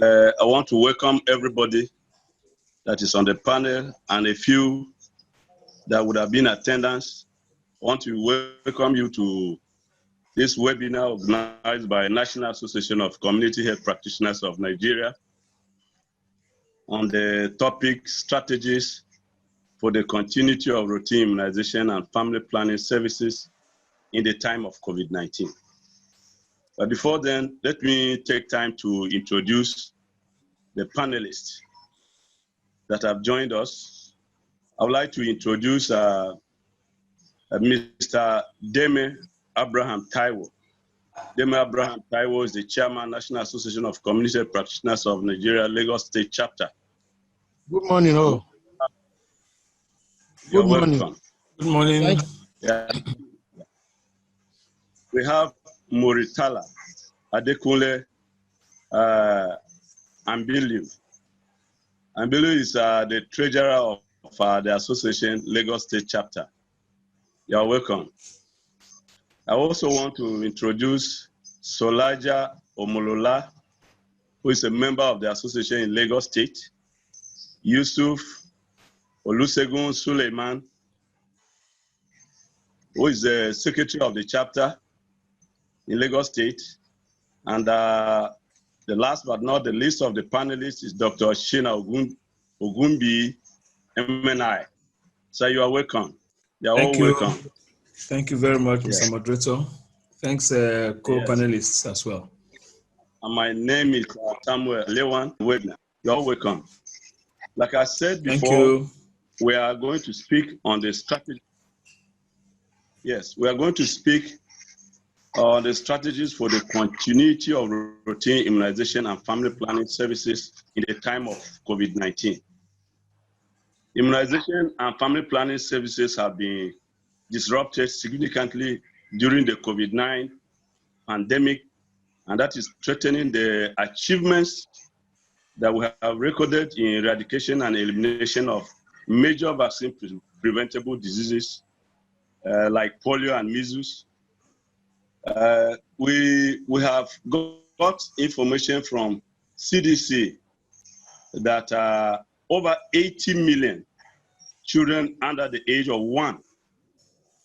I want to welcome everybody that is on the panel and a few that would have been in attendance. I want to welcome you to this webinar organized by National Association of Community Health Practitioners of Nigeria on the topic strategies for the continuity of routine immunization and family planning services in the time of COVID-19. But before then, let me take time to introduce the panelists that have joined us. I would like to introduce Mr. Deme Abraham Taiwo. Deme Abraham Taiwo is the chairman, National Association of Community Practitioners of Nigeria, Lagos State Chapter. Good morning, all. You're Good morning. welcome. Good morning. Yeah. We have Moritala Adekunle Ambilu. Ambilu is the treasurer of the association, Lagos State Chapter. You're welcome. I also want to introduce Solaja Omolola, who is a member of the association in Lagos State, Yusuf Olusegun Suleiman, who is the secretary of the chapter in Lagos State, and the last but not the least of the panelists is Dr. Shina Ogumbi MNI. So you are welcome. You are all welcome. Thank you very much, Mr. Moderator. Thanks, co-panelists as well. And my name is Samuel Lewan Webner. You're all welcome. Like I said before, we are going to speak on the strategy. Yes, we are going to speak on the strategies for the continuity of routine immunization and family planning services in the time of COVID-19. Immunization and family planning services have been disrupted significantly during the COVID-19 pandemic, and that is threatening the achievements that we have recorded in eradication and elimination of major vaccine-preventable diseases like polio and measles. We have got information from CDC that over 80 million children under the age of 1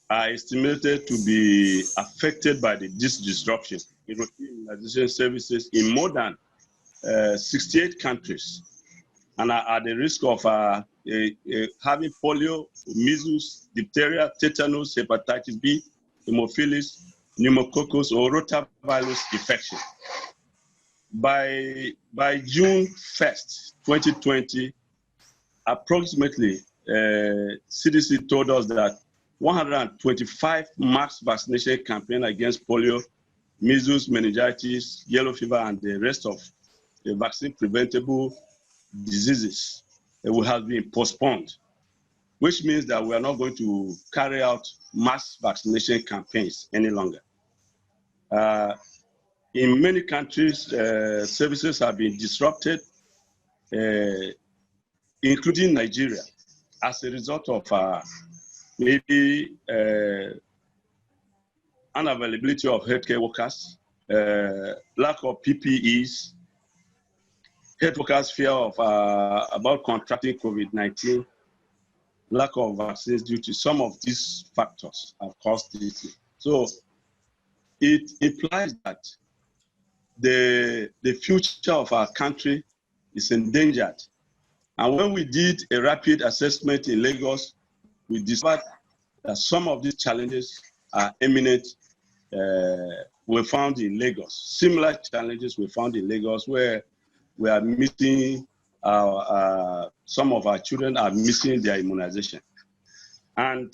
are estimated to be affected by this disruption in routine immunization services in more than 68 countries, and are at the risk of having polio, measles, diphtheria, tetanus, hepatitis B, hemophilus, pneumococcus, or rotavirus infection. By June 1st, 2020, approximately, CDC told us that 125 mass vaccination campaign against polio, measles, meningitis, yellow fever, and the rest of the vaccine-preventable diseases will have been postponed, which means that we are not going to carry out mass vaccination campaigns any longer. In many countries, services have been disrupted, including Nigeria, as a result of maybe unavailability of healthcare workers, lack of PPEs, health workers' fear of about contracting COVID-19, lack of vaccines due to some of these factors have caused this. So it implies that the future of our country is endangered. And when we did a rapid assessment in Lagos, we discovered that some of these challenges are imminent. Were found in Lagos. Similar challenges were found in Lagos, where we are missing some of our children are missing their immunization. And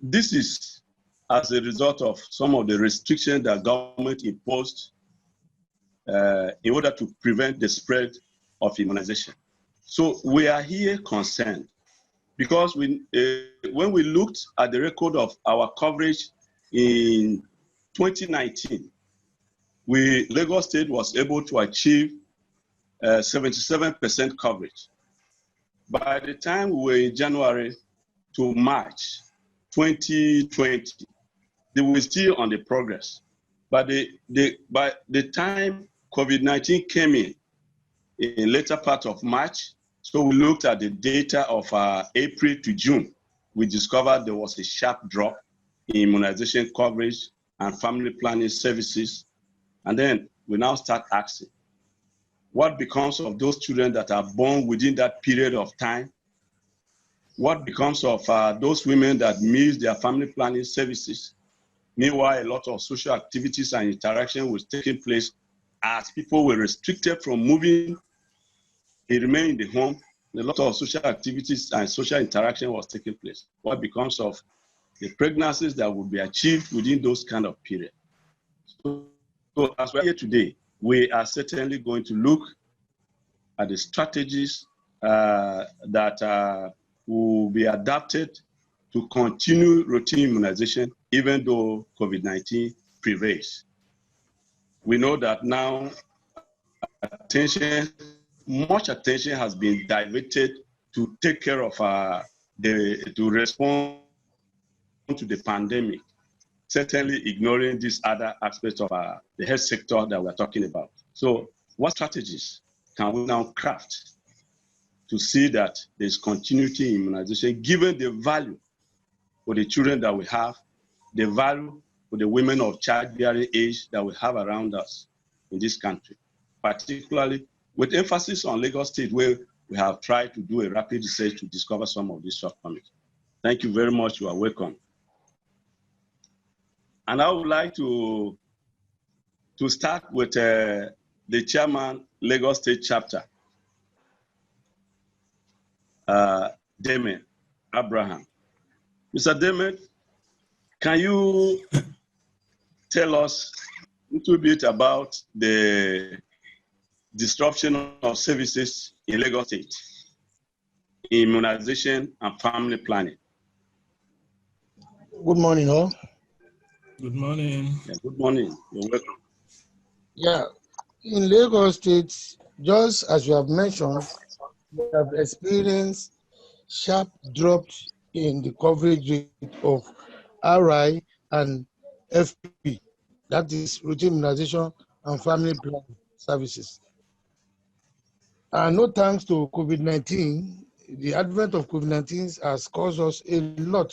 this is as a result of some of the restrictions that government imposed in order to prevent the spread of immunization. So we are here concerned because when we looked at the record of our coverage in 2019, Lagos State was able to achieve 77% coverage. By the time we were in January to March 2020, they were still on the progress. But by the time COVID-19 came in later part of March. So we looked at the data of April to June. We discovered there was a sharp drop in immunization coverage and family planning services. And then we now start asking, what becomes of those children that are born within that period of time? What becomes of those women that miss their family planning services? Meanwhile, a lot of social activities and interaction was taking place as people were restricted from moving. They remained in the home. A lot of social activities and social interaction was taking place. What becomes of the pregnancies that would be achieved within those kind of period? So as we're here today, we are certainly going to look at the strategies that will be adapted to continue routine immunization, even though COVID-19 prevails. We know that now much attention has been diverted to take care of to respond to the pandemic, certainly ignoring these other aspects of the health sector that we're talking about. So what strategies can we now craft to see that there's continuity in immunization, given the value for the children that we have, the value for the women of childbearing age that we have around us in this country, particularly with emphasis on Lagos State, where we have tried to do a rapid research to discover some of these shortcomings. Thank you very much. You are welcome. And I would like to start with the chairman, Lagos State chapter, Damon Abraham. Mr. Damon, can you tell us a little bit about the disruption of services in Lagos State, immunization and family planning? Good morning, all. Good morning. Yeah, good morning. You're welcome. Yeah, in Lagos State, just as you have mentioned, we have experienced sharp drops in the coverage rate of RI and FP, that is routine immunization and family planning services. And no thanks to COVID-19, the advent of COVID-19 has caused us a lot,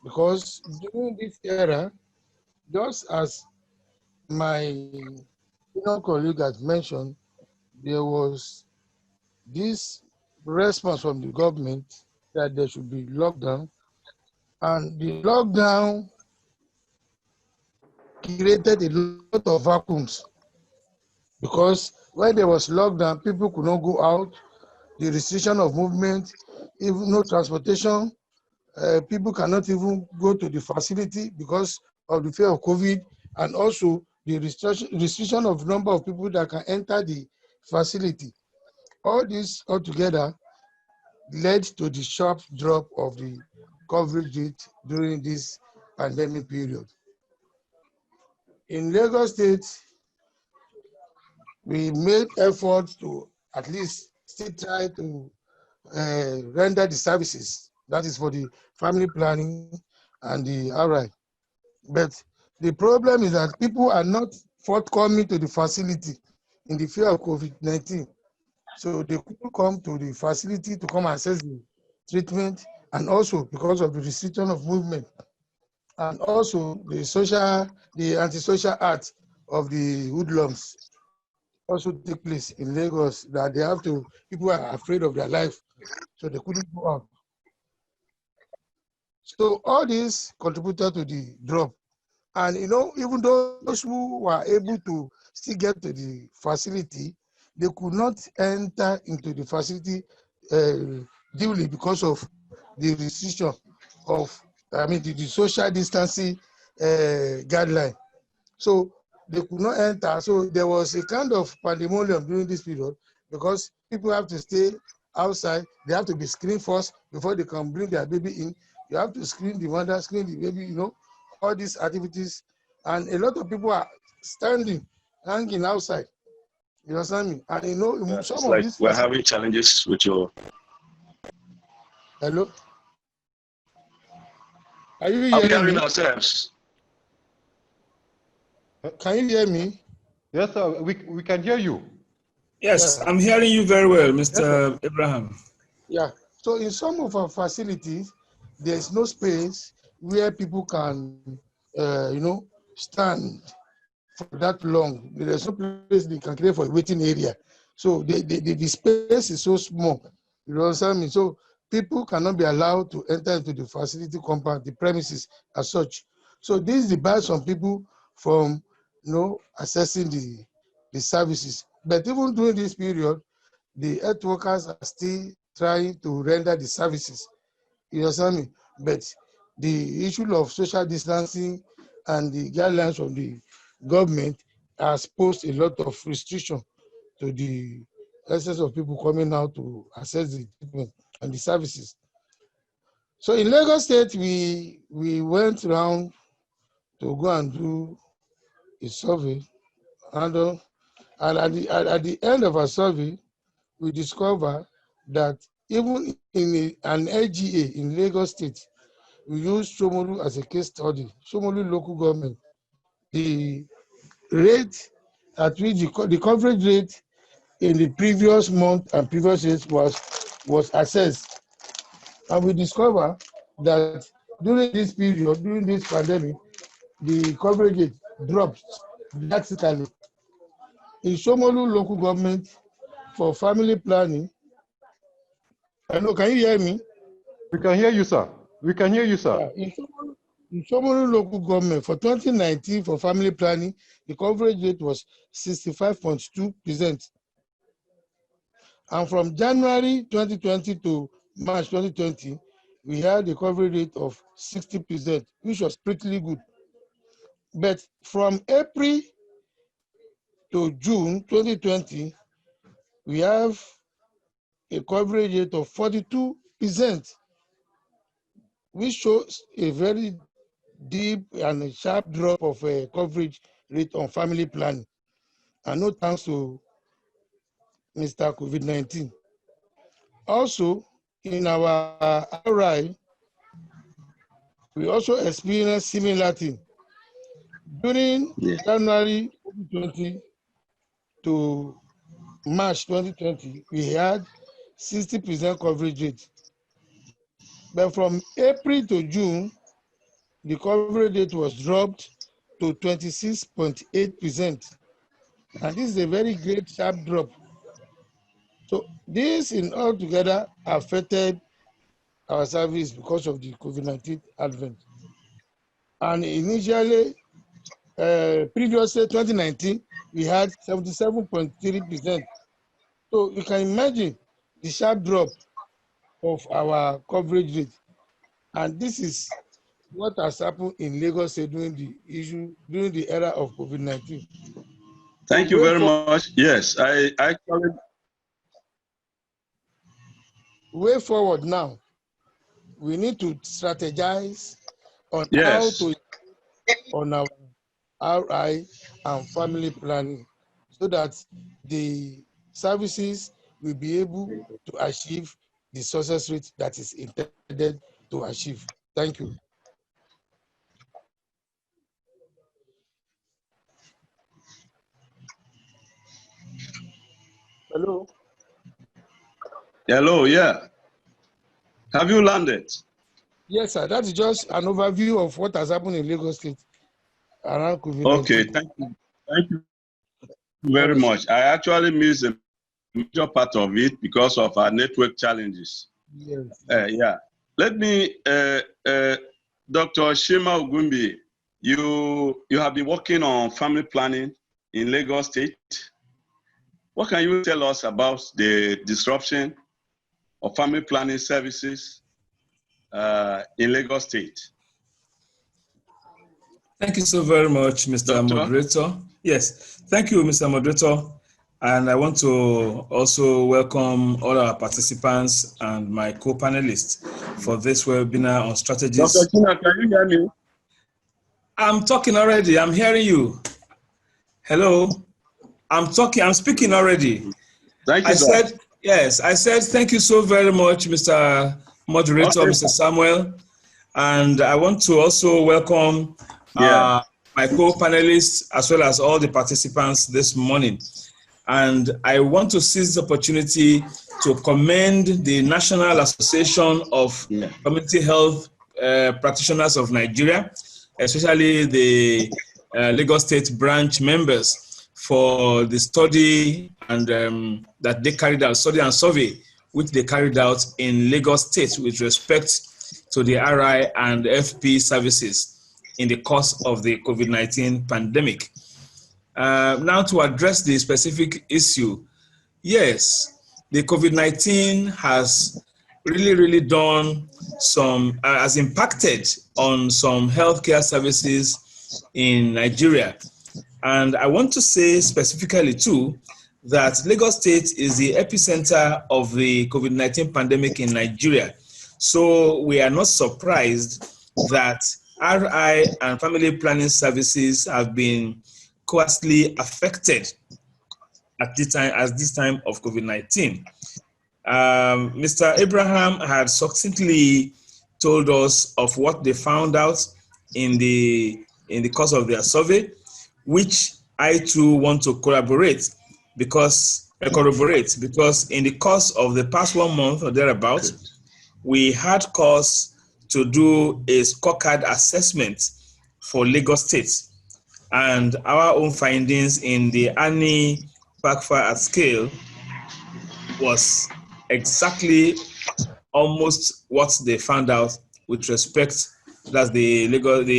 because during this era, just as my colleague has mentioned, there was this response from the government that there should be lockdown, and the lockdown created a lot of vacuums, because when there was lockdown, people could not go out, the restriction of movement, even no transportation, people cannot even go to the facility because of the fear of COVID, and also the restriction of number of people that can enter the facility. All this altogether led to the sharp drop of the coverage rate during this pandemic period. In Lagos State, we made efforts to at least still try to render the services, that is for the family planning and the RI. But the problem is that people are not forthcoming to the facility in the fear of COVID-19. So they couldn't come to the facility to come access the treatment, and also because of the restriction of movement, and also the antisocial act of the hoodlums also take place in Lagos, that people are afraid of their life, so they couldn't go out. So all this contributed to the drop. And even those who were able to still get to the facility, they could not enter into the facility duly because of the restriction of, the social distancing guideline. So they could not enter. So there was a kind of pandemonium during this period, because people have to stay outside. They have to be screened first before they can bring their baby in. You have to screen the mother, screen the baby, all these activities. And a lot of people are hanging outside. You understand me? And some of these... We're having challenges with your... Hello? Are you hearing me? Ourselves? Can you hear me? Yes, sir. We can hear you. Yes, Yeah. I'm hearing you very well, Mr. Abraham. Yeah. So in some of our facilities, there's no space where people can, stand for that long. There's no place they can create for a waiting area. So the space is so small. You understand me? So people cannot be allowed to enter into the facility compound, the premises as such. So this debars some people from, accessing the services. But even during this period, the health workers are still trying to render the services. You understand me? But the issue of social distancing and the guidelines from the government has posed a lot of restriction to the excess of people coming out to access the treatment and the services. So in Lagos State, we went around to go and do a survey, and at the end of our survey, we discover that even in an LGA in Lagos State, we use Shomolu as a case study, Shomolu local government. The rate at which the coverage rate in the previous month and previous years was assessed. And we discover that during this period, during this pandemic, the coverage rate dropped drastically. In Shomolu local government for family planning, hello, can you hear me? We can hear you, sir. We can hear you, sir. Yeah, in Shomolu local government for 2019 for family planning, the coverage rate was 65.2%. And from January 2020 to March 2020, we had a coverage rate of 60%, which was pretty good. But from April to June 2020, we have a coverage rate of 42%, which shows a very deep and a sharp drop of coverage rate on family planning. And no thanks to Mr. COVID-19. Also, in our RI, we also experienced similar thing. During January 2020 to March 2020, we had 60% coverage rate. But from April to June, the coverage rate was dropped to 26.8%. And this is a very great sharp drop. So this in altogether affected our service because of the COVID-19 advent. And initially, previously 2019, we had 77.3%. So you can imagine the sharp drop of our coverage rate. And this is what has happened in Lagos during the era of COVID-19. Thank you very much. Yes, I actually. Way forward now, we need to strategize on how to on our RI and family planning so that the services will be able to achieve the success rate that is intended to achieve. Thank you. Hello? Hello, yeah. Have you landed? Yes, sir. That is just an overview of what has happened in Lagos State around COVID-19. Okay, thank you. Thank you very much. I actually missed a major part of it because of our network challenges. Yes. Yeah. Let me, Dr. Shima Ogumbi, you have been working on family planning in Lagos State. What can you tell us about the disruption of family planning services in Lagos State? Thank you so very much, Mr. Moderator. Yes, thank you, Mr. Moderator. And I want to also welcome all our participants and my co-panelists for this webinar on strategies. Dr. Shima, can you hear me? I'm talking already. I'm hearing you. Hello. I'm speaking already. Thank you, I said, yes, I said thank you so very much, Mr. Moderator, Mr. Samuel. And I want to also welcome my co-panelists, as well as all the participants this morning. And I want to seize the opportunity to commend the National Association of Community Health Practitioners of Nigeria, especially the Lagos State branch members, for the study and that they carried out, study and survey, which they carried out in Lagos State with respect to the RI and FP services in the course of the COVID-19 pandemic. Now to address the specific issue, yes, the COVID-19 has really done some, has impacted on some healthcare services in Nigeria. And I want to say specifically too, that Lagos State is the epicenter of the COVID-19 pandemic in Nigeria. So we are not surprised that RI and family planning services have been coarsely affected at this time of COVID-19. Mr. Abraham had succinctly told us of what they found out in the course of their survey, which I too want to corroborate because in the course of the past 1 month or thereabouts, we had cause to do a scorecard assessment for Lagos State. And our own findings in the ANI PACFA at scale was exactly almost what they found out with respect, that's the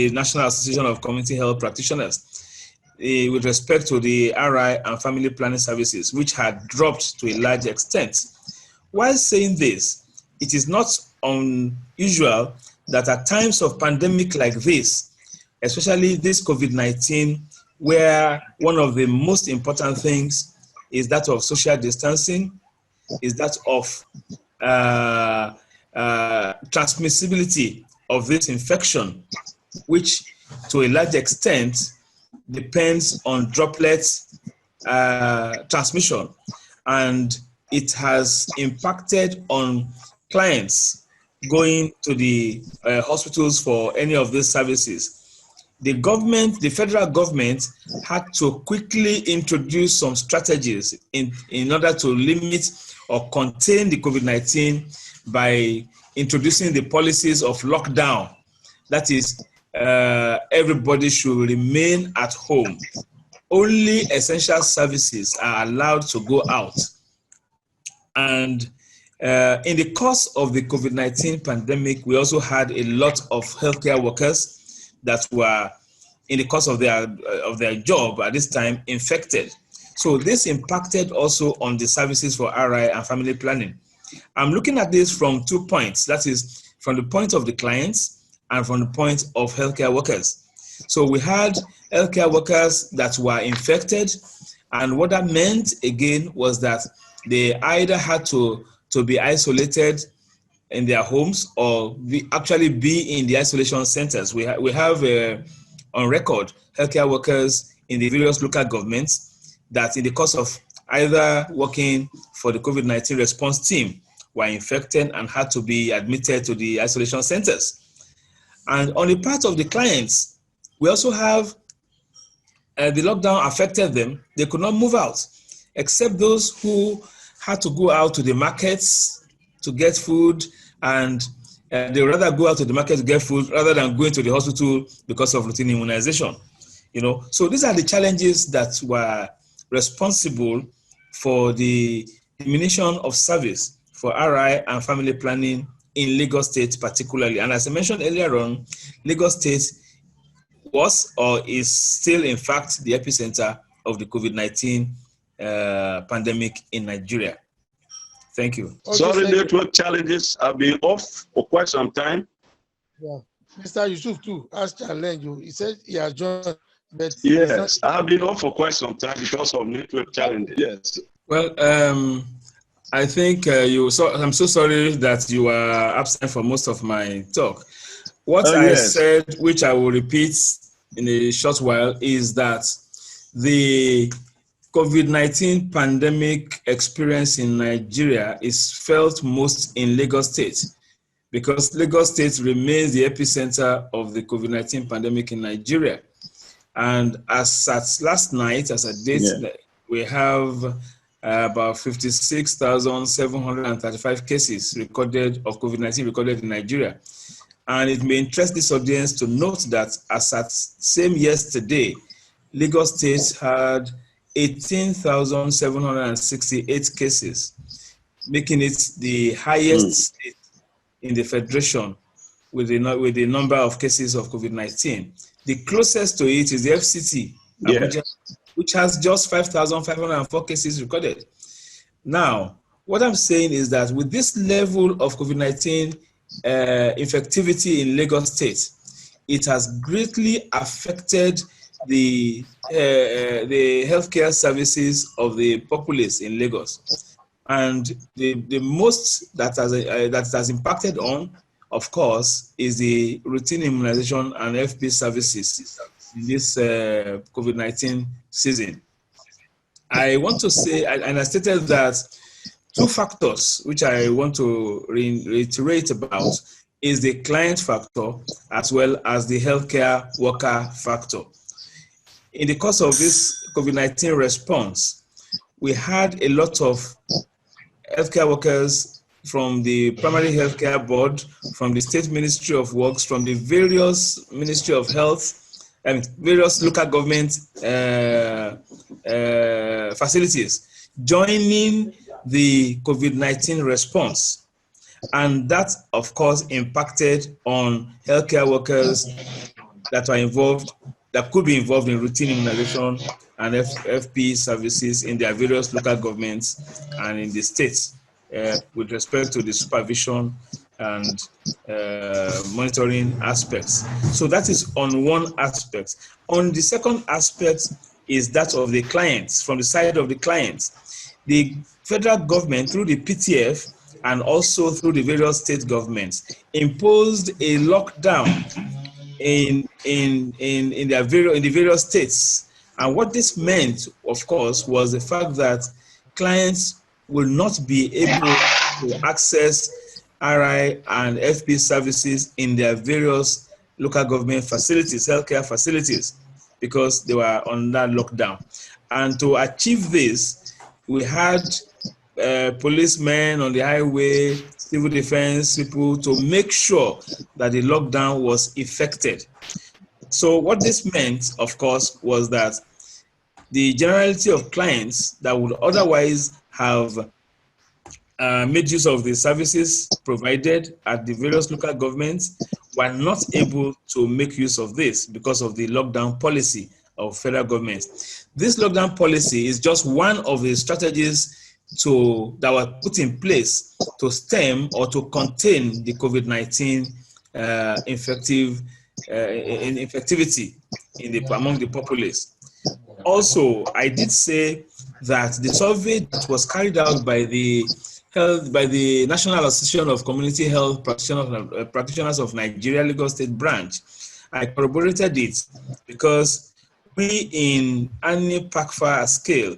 National Association of Community Health Practitioners, with respect to the RI and family planning services, which had dropped to a large extent. While saying this, it is not unusual that at times of pandemic like this, especially this COVID-19, where one of the most important things is that of social distancing, is that of transmissibility of this infection, which to a large extent depends on droplet transmission, and it has impacted on clients going to the hospitals for any of these services. The federal government had to quickly introduce some strategies in order to limit or contain the COVID-19 by introducing the policies of lockdown. That is, everybody should remain at home. Only essential services are allowed to go out. And in the course of the COVID-19 pandemic, we also had a lot of healthcare workers that were, in the course of their job at this time, infected. So this impacted also on the services for RI and family planning. I'm looking at this from 2 points. That is, from the point of the clients and from the point of healthcare workers. So we had healthcare workers that were infected, and what that meant again was that they either had to be isolated in their homes or actually be in the isolation centers. We have on record healthcare workers in the various local governments that in the course of either working for the COVID-19 response team were infected and had to be admitted to the isolation centers. And on the part of the clients, we also have the lockdown affected them. They could not move out, except those who had to go out to the markets to get food, and they rather go out to the market to get food rather than going to the hospital because of routine immunization. So these are the challenges that were responsible for the diminution of service for RI and family planning in Lagos State particularly. And as I mentioned earlier on, Lagos State was or is still in fact the epicenter of the COVID-19 pandemic in Nigeria. Thank you. Sorry, network challenges have been off for quite some time. Yeah. Mr. Yusuf too has challenged you. He said he has joined, but yes, I have been off for quite some time because of network challenges. Yes. Well, I think I'm so sorry that you are absent for most of my talk. What I said, which I will repeat in a short while, is that the COVID-19 pandemic experience in Nigeria is felt most in Lagos State, because Lagos State remains the epicenter of the COVID-19 pandemic in Nigeria. And as at last night, as a date, we have about 56,735 cases recorded of COVID-19 recorded in Nigeria. And it may interest this audience to note that as at same yesterday, Lagos State had 18,768 cases, making it the highest state in the federation with the number of cases of COVID-19. The closest to it is the FCT, Abuja, which has just 5,504 cases recorded. Now, what I'm saying is that with this level of COVID-19 infectivity in Lagos State, it has greatly affected the healthcare services of the populace in Lagos. And the most that has impacted on, of course, is the routine immunization and FP services in this COVID-19 season. I want to say, and I stated that two factors which I want to reiterate about is the client factor as well as the healthcare worker factor. In the course of this COVID-19 response, we had a lot of healthcare workers from the Primary Healthcare Board, from the State Ministry of Works, from the various Ministry of Health, and various local government facilities joining the COVID-19 response. And that, of course, impacted on healthcare workers that are involved, that could be involved in routine immunization and FP services in their various local governments and in the states with respect to the supervision and monitoring aspects. So that is on one aspect. On the second aspect is that of the clients, from the side of the clients. The federal government, through the PTF and also through the various state governments, imposed a lockdown in the various states. And what this meant, of course, was the fact that clients will not be able to access RI and FP services in their various local government facilities, healthcare facilities, because they were under lockdown. And to achieve this, we had policemen on the highway, civil defense people, to make sure that the lockdown was effected. So what this meant, of course, was that the generality of clients that would otherwise have made use of the services provided at the various local governments were not able to make use of this because of the lockdown policy of federal government. This lockdown policy is just one of the strategies that were put in place to stem or to contain the COVID-19 infectivity among the populace. Also, I did say that the survey that was carried out by the National Association of Community Health Practitioners of Nigeria, Lagos State Branch, I corroborated it because we in Annie Pakfa scale,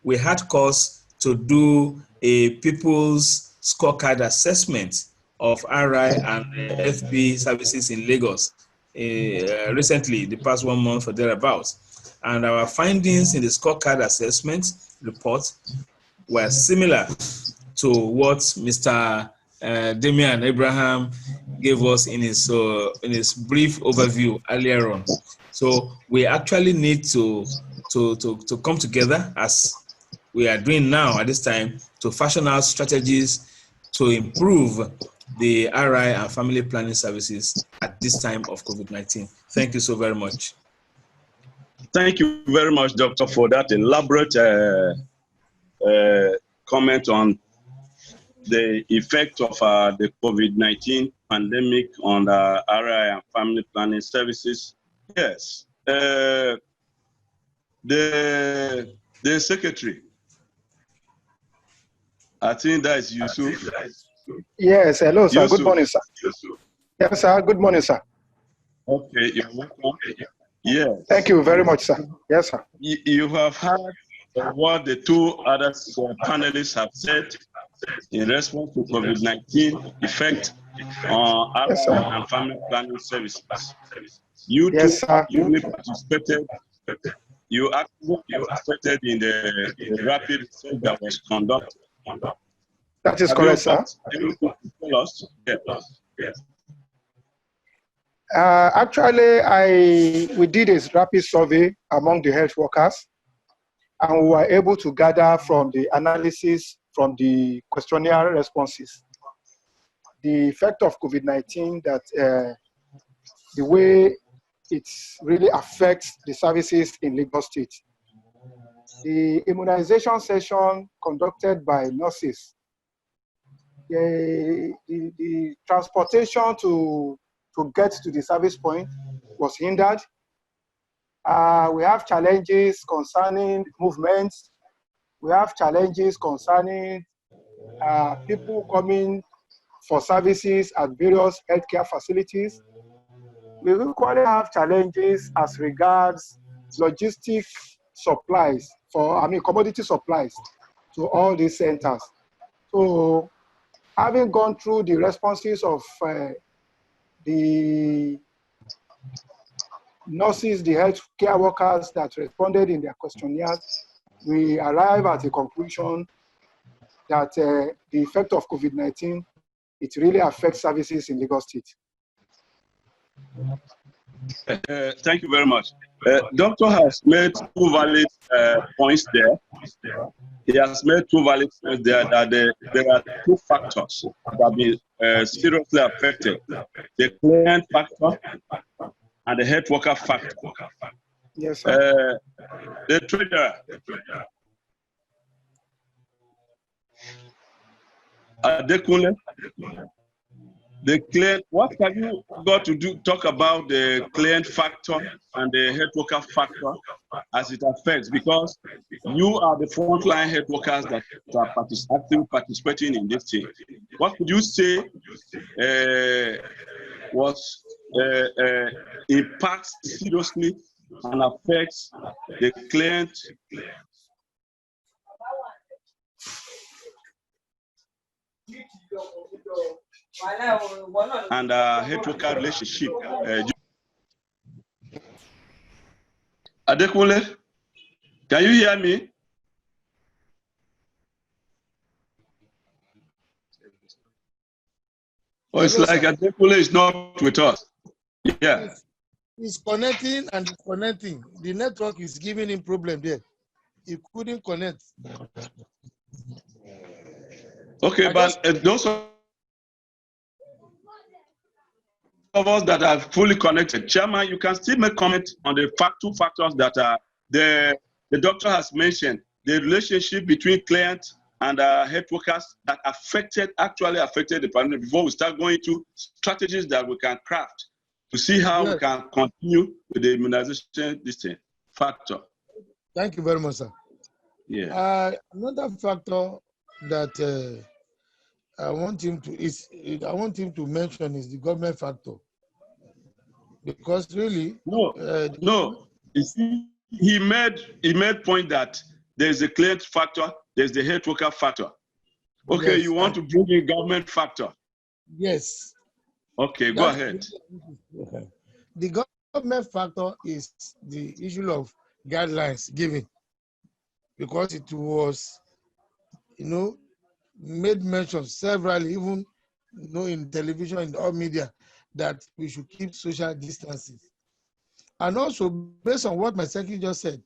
we had cause to do a people's scorecard assessment of RI and FP services in Lagos recently, the past 1 month or thereabouts. And our findings in the scorecard assessment report were similar to what Mr. Damian Abraham gave us in his brief overview earlier on. So we actually need to come together, as we are doing now at this time, to fashion out strategies to improve the RI and family planning services at this time of COVID-19. Thank you so very much. Thank you very much, Doctor, for that elaborate comment on the effect of the COVID-19 pandemic on the RI and family planning services. Yes, the secretary, I think that is Yusuf. Yes, hello, sir. Yusuf. Good morning, sir. Yes, sir. Good morning, sir. Okay, you're welcome. Yes. Thank you very much, sir. Yes, sir. You have heard what the two other panelists have said in response to COVID-19 effect on Yes, RI sir. and family planning services. You Yes, too sir. actively participated. You actively participated in the rapid research that was conducted. That is Have you correct, sir. got anything to tell us? Yeah. Actually, we did a rapid survey among the health workers, and we were able to gather from the analysis from the questionnaire responses the effect of COVID-19, that the way it really affects the services in Lagos State. The immunization session conducted by nurses, the transportation to get to the service point was hindered. We have challenges concerning movements. We have challenges concerning people coming for services at various healthcare facilities. We equally have challenges as regards logistic supplies commodity supplies to all these centers. So, having gone through the responses of the nurses, the healthcare workers that responded in their questionnaires, we arrive at a conclusion that the effect of COVID-19, it really affects services in Lagos State. Thank you very much. Doctor has made two valid points there. He has made two valid points there that there are two factors that have been seriously affected: the client factor and the health worker factor. Yes, sir. The trader, Adekunle, the client, what have you got to talk about the client factor and the health worker factor as it affects? Because you are the frontline health workers that are actively participating in this thing. What would you say impacts seriously and affects the client and health worker relationship? Adekunle, can you hear me? Oh, it's like Adekunle is not with us. Yeah. He's connecting and disconnecting. The network is giving him problem there. He couldn't connect. Okay, but those of us that are fully connected, Chairman, you can still make comment on the two factors that are the doctor has mentioned: the relationship between client and health workers that actually affected the pandemic. Before we start going to strategies that we can craft to see how we can continue with the immunization factor. Thank you very much, sir. Yeah. Another factor that I want him to mention is the government factor, because really no. You see, he made point that there's a client factor, there's the health worker factor. Okay, yes, you want to bring in government factor? Yes. Okay, go ahead. The government factor is the issue of guidelines given, because it was, made mention severally, even in television and all media, that we should keep social distancing. And also, based on what my secretary just said,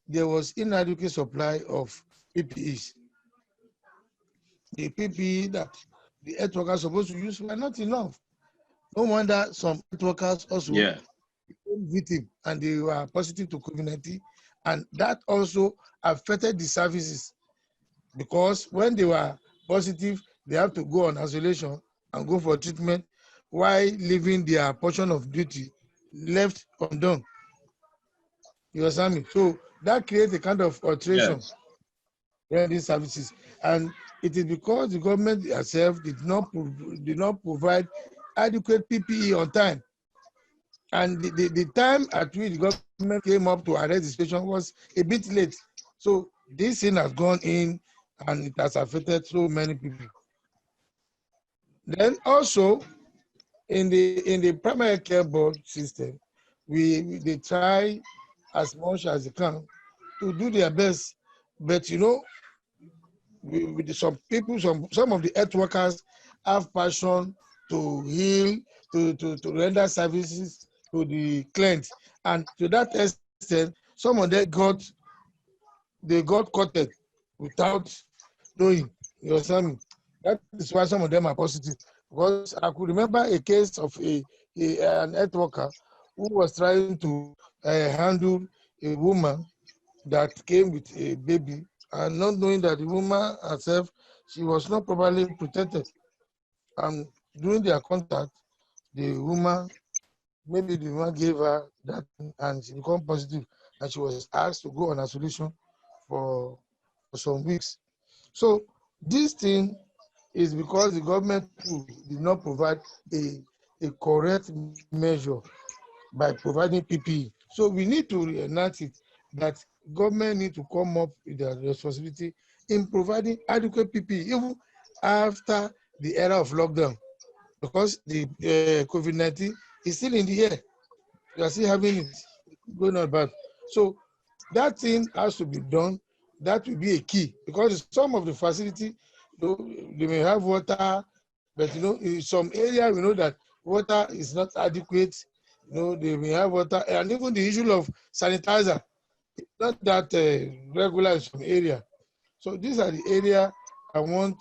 there was inadequate supply of PPEs. The PPE that the health workers are supposed to use were not enough. No wonder some health workers also became victim and they were positive to COVID-19, and that also affected the services, because when they were positive, they have to go on isolation and go for treatment, while leaving their portion of duty left undone. You understand me? So that creates a kind of alteration in these services, and it is because the government itself did not provide adequate PPE on time, and the time at which the government came up to arrest the situation was a bit late. So this thing has gone in and it has affected so many people. Then also in the primary care board system, they try as much as they can to do their best, but you know, with some people, some of the health workers have passion to heal, to render services to the clients, and to that extent, some of them got caught without knowing. You understand me? That is why some of them are positive. Because I could remember a case of an health worker who was trying to handle a woman that came with a baby, and not knowing that the woman herself, she was not properly protected. And during their contact, maybe the woman gave her that and she became positive, and she was asked to go on isolation for some weeks. So this thing is because the government did not provide a correct measure by providing PPE. So we need to reenact it, that government need to come up with their responsibility in providing adequate PPE even after the era of lockdown, because the COVID-19 is still in the air. We are still having it going on about. So that thing has to be done. That will be a key, because some of the facility, they may have water, but in some area we know that water is not adequate. They may have water, and even the issue of sanitizer, not that regular in some area. So these are the area I want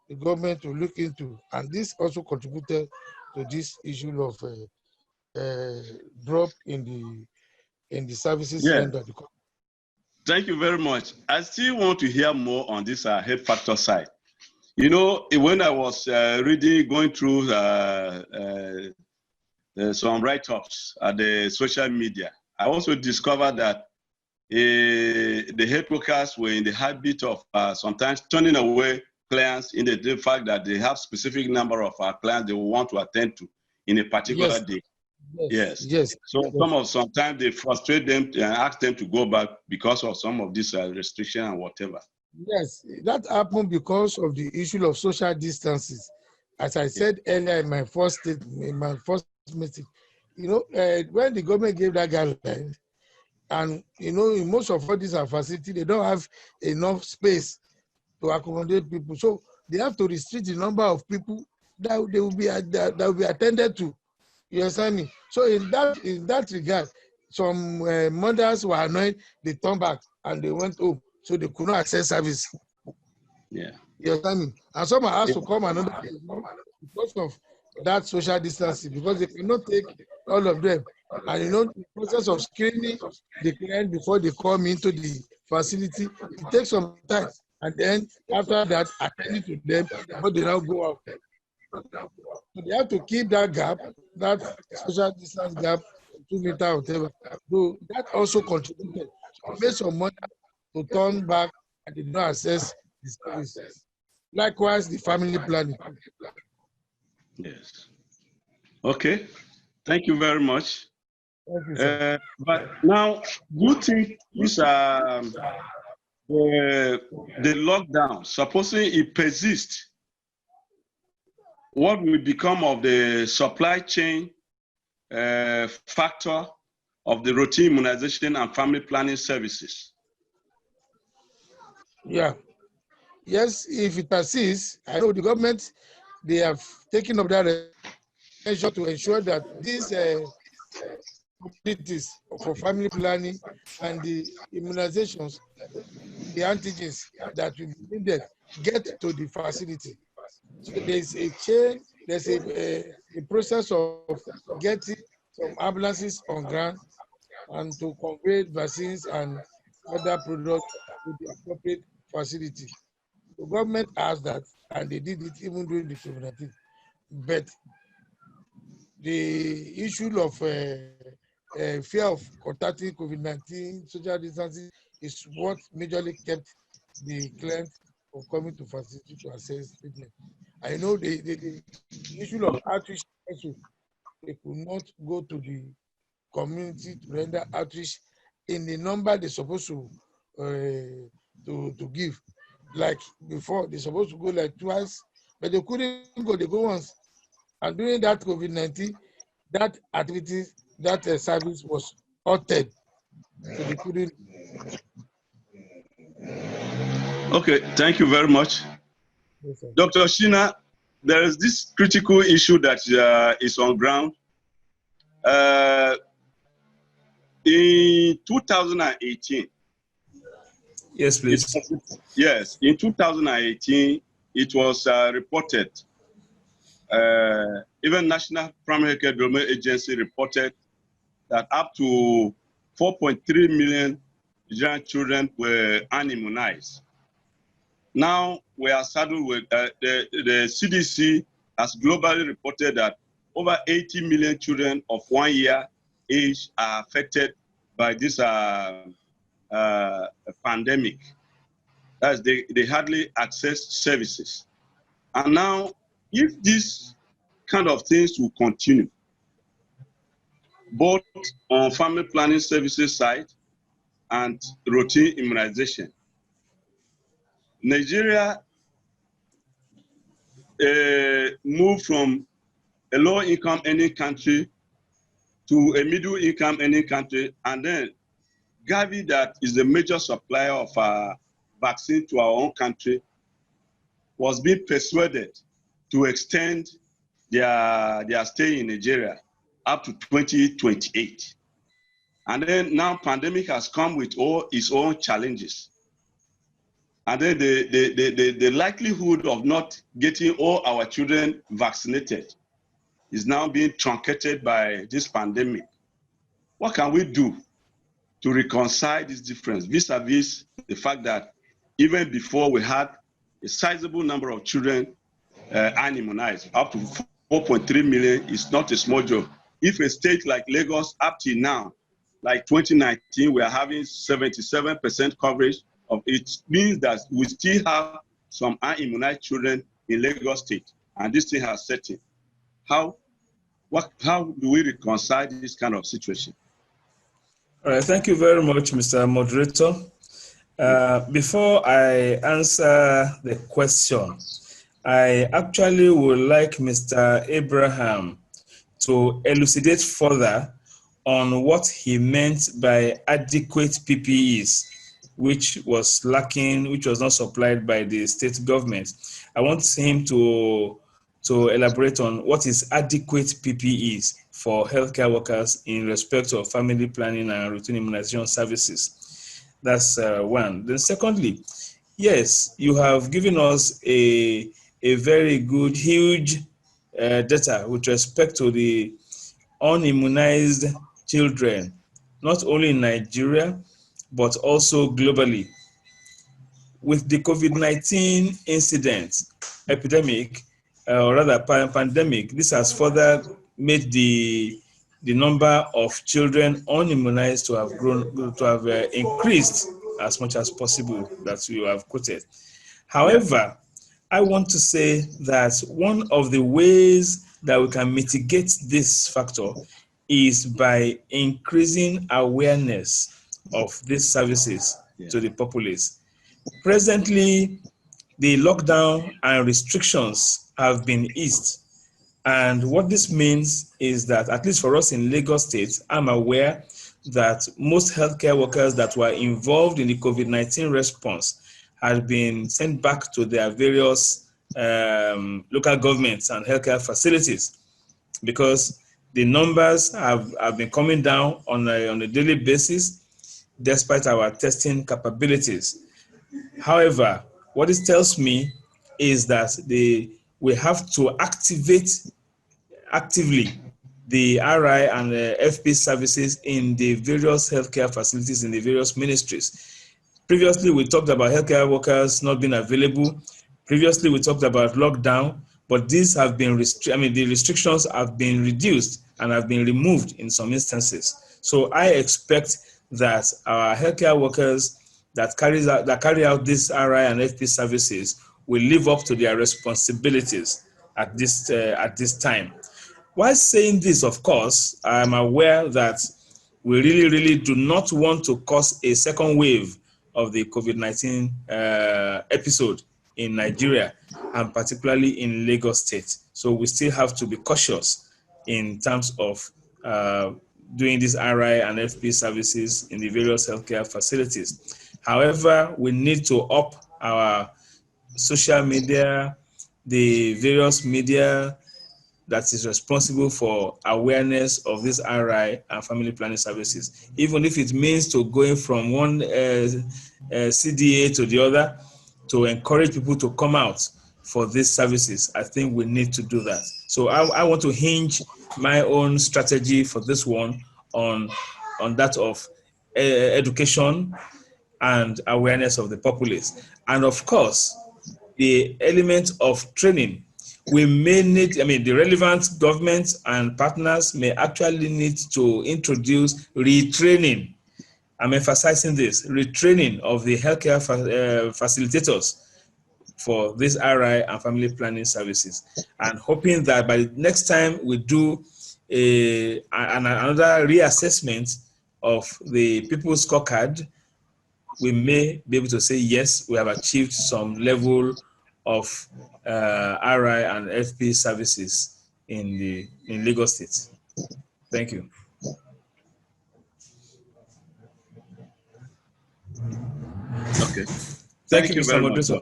the government to look into, and this also contributed to this issue of drop in the services Yeah. rendered. Thank you very much. I still want to hear more on this health factor side. When I was going through some write-ups at the social media, I also discovered that the health workers were in the habit of sometimes turning away clients in the fact that they have specific number of clients they will want to attend to in a particular day. Yes. So sometimes they frustrate them and ask them to go back because of some of this restriction and whatever. Yes, that happened because of the issue of social distances. As I said earlier in my first message, when the government gave that guideline, and in most of all these facilities, they don't have enough space to accommodate people, so they have to restrict the number of people that they will be that will be attended to. You understand me? So in that regard, some mothers were annoyed. They turned back and they went home, so they could not access service. Yeah. You understand me? And some are asked to come another day because of that social distancing, because they cannot take all of them. And the process of screening the client before they come into the facility, it takes some time. And then after that, attending to them before they now go out. So they have to keep that gap, that social distance gap, 2 meters, whatever. So that also contributed. So it made some money to turn back and did not access the services. Likewise, the family planning. Yes. Okay. Thank you very much. Thank you, sir. But now, do you think this the lockdown, supposing it persists, what will become of the supply chain factor of the routine immunization and family planning services? Yeah. Yes, if it persists, I know the government, they have taken up that measure to ensure that these communities for family planning and the immunizations, the antigens that will be needed, get to the facility. So there's a chain, there's a process of getting some ambulances on ground and to convey vaccines and other products to the appropriate facility. The government has that, and they did it even during the COVID-19. But the issue of fear of contacting COVID-19, social distancing, is what majorly kept the clients from coming to facility to access treatment. I know the issue of outreach also, they could not go to the community to render outreach in the number they're supposed to give. Like before, they're supposed to go like twice but they couldn't go. They go once. And during that COVID-19, that activity, that service was halted. So they couldn't. Okay, thank you very much. Yes, sir. Dr. Shina, there is this critical issue that is on ground. In 2018, Yes, please. Yes, in 2018, it was reported, even National Primary Care Development Agency reported that up to 4.3 million Nigerian children were unimmunized. Now we are saddled with the CDC has globally reported that over 80 million children of 1 year age are affected by this pandemic. That's they hardly access services. And now, if this kind of things will continue, both on family planning services side and routine immunization, Nigeria moved from a low-income earning country to a middle-income earning country, and then Gavi, that is the major supplier of vaccine to our own country, was being persuaded to extend their stay in Nigeria up to 2028. And then now pandemic has come with all its own challenges. And then the likelihood of not getting all our children vaccinated is now being truncated by this pandemic. What can we do to reconcile this difference vis-a-vis the fact that even before we had a sizable number of children unimmunized, up to 4.3 million is not a small job. If a state like Lagos, up till now, like 2019, we are having 77% coverage of it, means that we still have some unimmunized children in Lagos State, and this thing has set in. How do we reconcile this kind of situation? All right, thank you very much, Mr. Moderator. Before I answer the question, I actually would like Mr. Abraham to elucidate further on what he meant by adequate PPEs, which was lacking, which was not supplied by the state government. I want him to elaborate on what is adequate PPEs for healthcare workers in respect of family planning and routine immunization services. That's one. Then secondly, yes, you have given us a very good, huge data with respect to the unimmunized children, not only in Nigeria, but also globally. With the COVID-19 incident, epidemic, or rather pandemic, this has further made the number of children unimmunized to have grown, to have increased as much as possible that you have quoted. However, I want to say that one of the ways that we can mitigate this factor is by increasing awareness of these services to the populace. Presently, the lockdown and restrictions have been eased. And what this means is that, at least for us in Lagos State, I'm aware that most healthcare workers that were involved in the COVID-19 response had been sent back to their various local governments and healthcare facilities, because the numbers have been coming down on a daily basis despite our testing capabilities. However, what this tells me is that we have to actively the RI and the FP services in the various healthcare facilities in the various ministries. Previously, we talked about healthcare workers not being available. Previously, we talked about lockdown, but these have been the restrictions have been reduced and have been removed in some instances. So I expect that our healthcare workers that carry out these RI and FP services will live up to their responsibilities at this time. While saying this, of course, I'm aware that we really do not want to cause a second wave of the COVID-19 episode in Nigeria, and particularly in Lagos State. So we still have to be cautious in terms of doing these RI and FP services in the various healthcare facilities. However, we need to up our social media, the various media that is responsible for awareness of this RI and family planning services, even if it means to going from one CDA to the other to encourage people to come out for these services. I think we need to do that. So I want to hinge my own strategy for this one on that of education and awareness of the populace. And of course, the element of training. We may need, the relevant governments and partners may actually need to introduce retraining. I'm emphasizing this, retraining of the healthcare facilitators for these RI and family planning services, and hoping that by the next time we do another reassessment of the people's scorecard, we may be able to say, yes, we have achieved some level of RI and FP services in Lagos State. Thank you. Okay. Thank you, Mr. Moderator.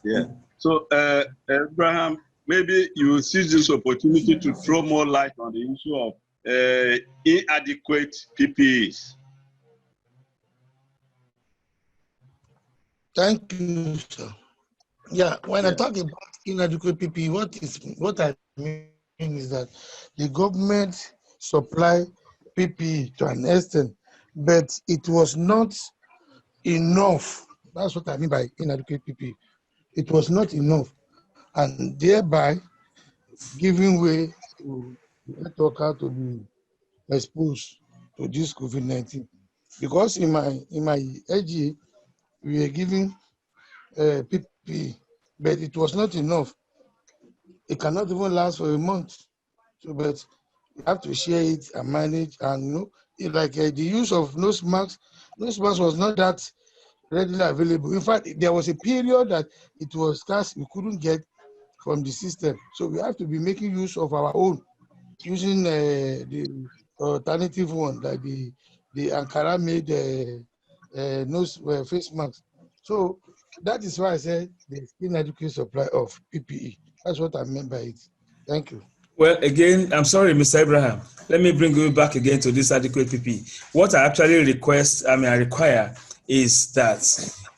Yeah. So, Abraham, maybe you will seize this opportunity to throw more light on the issue of inadequate PPEs. Thank you, sir. Yeah, when I talk about inadequate PPE, what I mean is that the government supply PPE to an extent, but it was not enough. That's what I mean by inadequate PPE. It was not enough, and thereby giving way to the health worker to be exposed to this COVID-19. Because in my AGA, we were giving PPE, but it was not enough. It cannot even last for a month. So, but you have to share it and manage, and the use of nose masks was not that readily available. In fact, there was a period that it was scarce, we couldn't get from the system. So we have to be making use of our own, using the alternative one, like the Ankara made nose face masks. So that is why I said there's inadequate supply of PPE. That's what I meant by it. Thank you. Well, again, I'm sorry, Mr. Abraham. Let me bring you back again to this adequate PPE. What I actually I require is that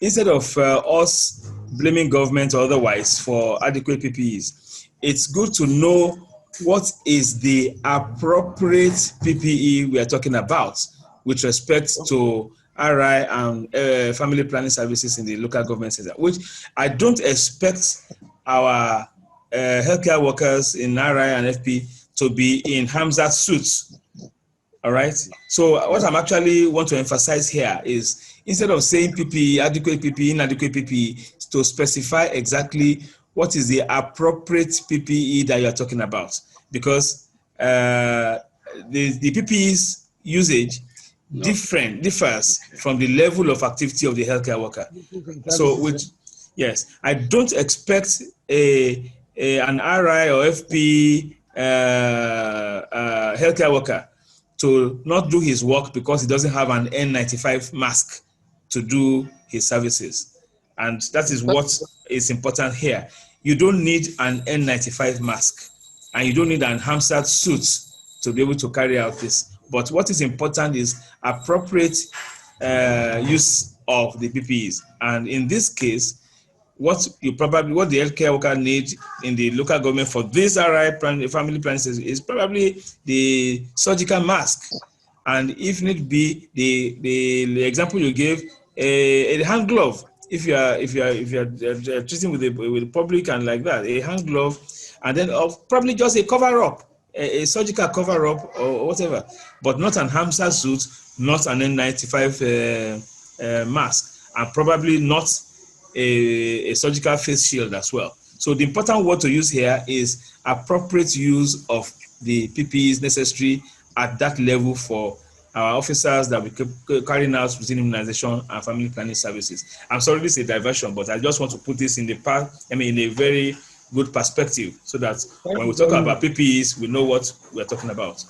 instead of us blaming government or otherwise for adequate PPEs, it's good to know what is the appropriate PPE we are talking about with respect to RI and family planning services in the local government sector, which I don't expect our healthcare workers in RI and FP to be in Hamza suits. All right. So what I'm actually want to emphasize here is, instead of saying PPE, adequate PPE, inadequate PPE, to specify exactly what is the appropriate PPE that you are talking about, because the PPE's usage differs from the level of activity of the healthcare worker. So, yes, I don't expect an RI or FP healthcare worker to not do his work because he doesn't have an N95 mask to do his services. And that is what is important here. You don't need an N95 mask, and you don't need an Hampstead suit to be able to carry out this. But what is important is appropriate use of the PPEs. And in this case, what the healthcare worker needs in the local government for this family planning is probably the surgical mask, and if need be, the example you gave, a hand glove. If you are treating with the public and like that, a hand glove, and then probably just a cover up, a surgical cover up or whatever, but not an hamster suit, not an N95 mask, and probably not a surgical face shield as well. So the important word to use here is appropriate use of the PPEs necessary at that level for our officers that we keep carrying out routine immunization and family planning services. I'm sorry this is a diversion, but I just want to put this in the in a very good perspective so that when we talk about PPEs, we know what we're talking about.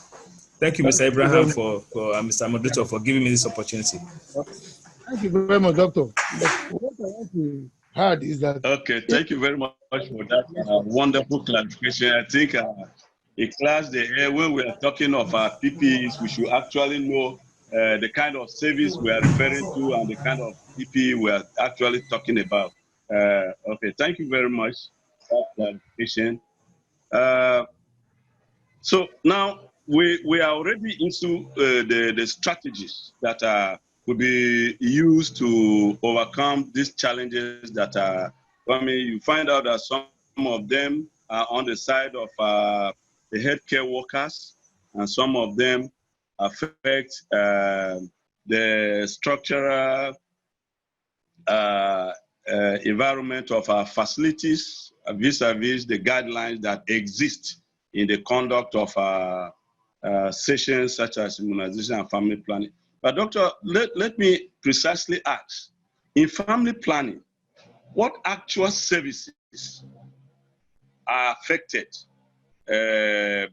Thank you, Mr. Abraham, for Mr. Moderator, for giving me this opportunity. Thank you very much, Doctor. But what I want to add is that... Okay, thank you very much for that wonderful clarification. I think in class, when we are talking of PPEs, we should actually know the kind of service we are referring to and the kind of PPE we are actually talking about. Okay, thank you very much for that clarification. So now we are already into the strategies that will be used to overcome these challenges that are coming. You find out that some of them are on the side of the healthcare workers, and some of them affect the structural environment of our facilities vis-a-vis the guidelines that exist in the conduct of sessions such as immunization and family planning. But Doctor, let me precisely ask, in family planning, what actual services are affected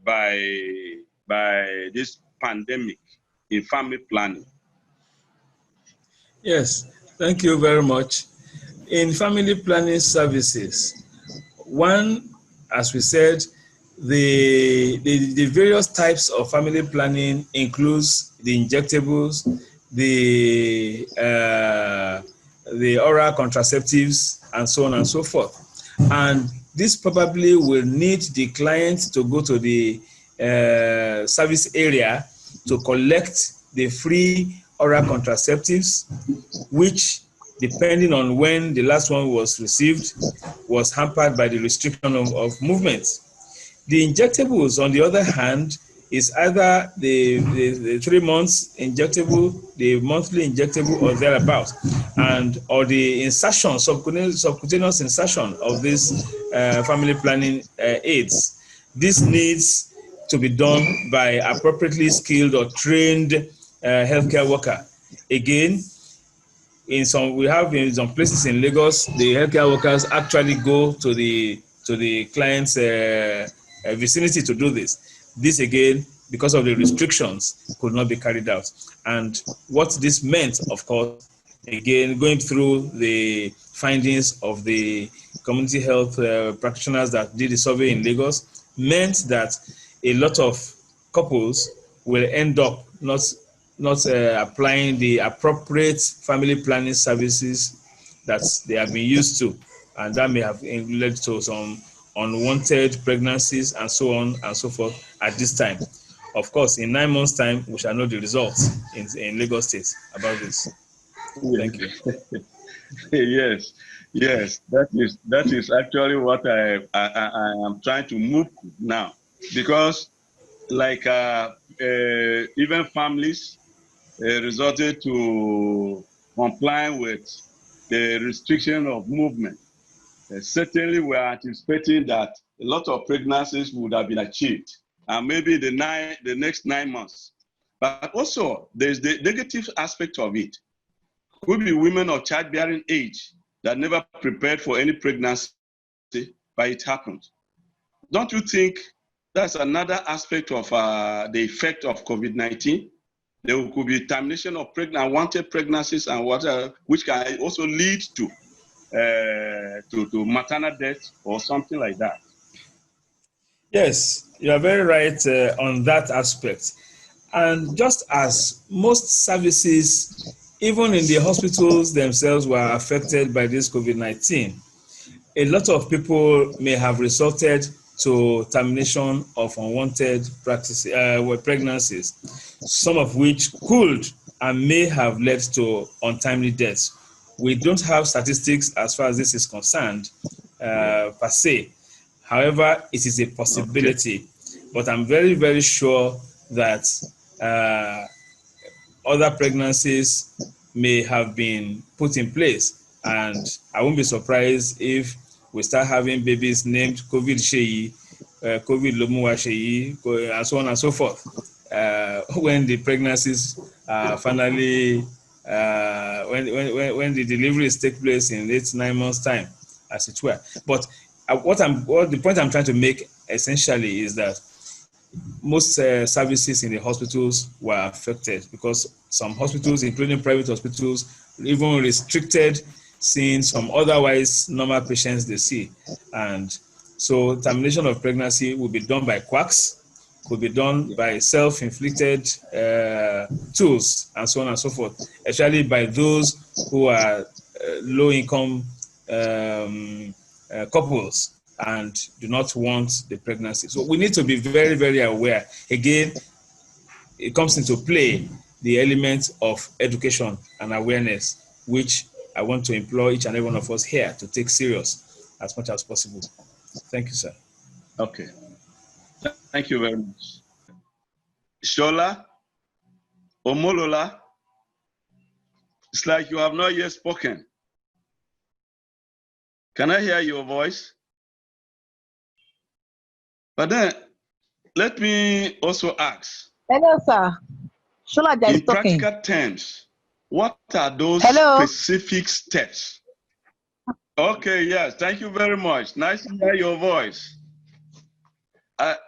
by this pandemic in family planning? Yes, thank you very much. In family planning services, one, as we said, the various types of family planning includes the injectables, the oral contraceptives, and so on and so forth. And this probably will need the client to go to the service area to collect the free oral contraceptives, which, depending on when the last one was received, was hampered by the restriction of movement. The injectables, on the other hand, is either the 3 months injectable, the monthly injectable, or thereabouts, or the insertion, subcutaneous insertion of this family planning aids. This needs to be done by appropriately skilled or trained healthcare worker. Again, in some places in Lagos, the healthcare workers actually go to the client's vicinity to do this. This again, because of the restrictions, could not be carried out. And what this meant, of course, again, going through the findings of the community health practitioners that did the survey in Lagos, meant that a lot of couples will end up not applying the appropriate family planning services that they have been used to, and that may have led to some unwanted pregnancies and so on and so forth at this time. Of course, in 9 months' time, we shall know the results in Lagos State about this. Thank you. Yes, that is actually what I am trying to move to now, because like even families resorted to complying with the restriction of movement. Certainly, we are anticipating that a lot of pregnancies would have been achieved, and maybe the next 9 months. But also, there's the negative aspect of it. Could be women of childbearing age that never prepared for any pregnancy, but it happened. Don't you think that's another aspect of the effect of COVID-19? There could be termination of unwanted pregnancies and whatever, which can also lead to maternal death or something like that. Yes, you are very right on that aspect. And just as most services, even in the hospitals themselves, were affected by this COVID-19, a lot of people may have resorted to termination of unwanted pregnancies, some of which could and may have led to untimely deaths. We don't have statistics as far as this is concerned, per se. However, it is a possibility. Okay. But I'm very, very sure that other pregnancies may have been put in place. And I won't be surprised if we start having babies named COVID Sheyi, COVID Lomuwa Sheyi, and so on and so forth. when the pregnancies are finally, when the deliveries take place in 8-9 months' time, as it were. But the point I'm trying to make essentially is that most services in the hospitals were affected because some hospitals, including private hospitals, even restricted seeing some otherwise normal patients they see. And so termination of pregnancy will be done by quacks, could be done by self-inflicted tools, and so on and so forth, especially by those who are low-income couples and do not want the pregnancy. So we need to be very, very aware. Again, it comes into play the element of education and awareness, which I want to implore each and every one of us here to take serious as much as possible. Thank you, sir. Okay. Thank you very much. Shola, Omolola, it's like you have not yet spoken. Can I hear your voice? But then, let me also ask. Hello, sir. Shola is in talking. practical terms, what are those Hello? specific steps? Okay, yes, thank you very much. Nice to hear your voice.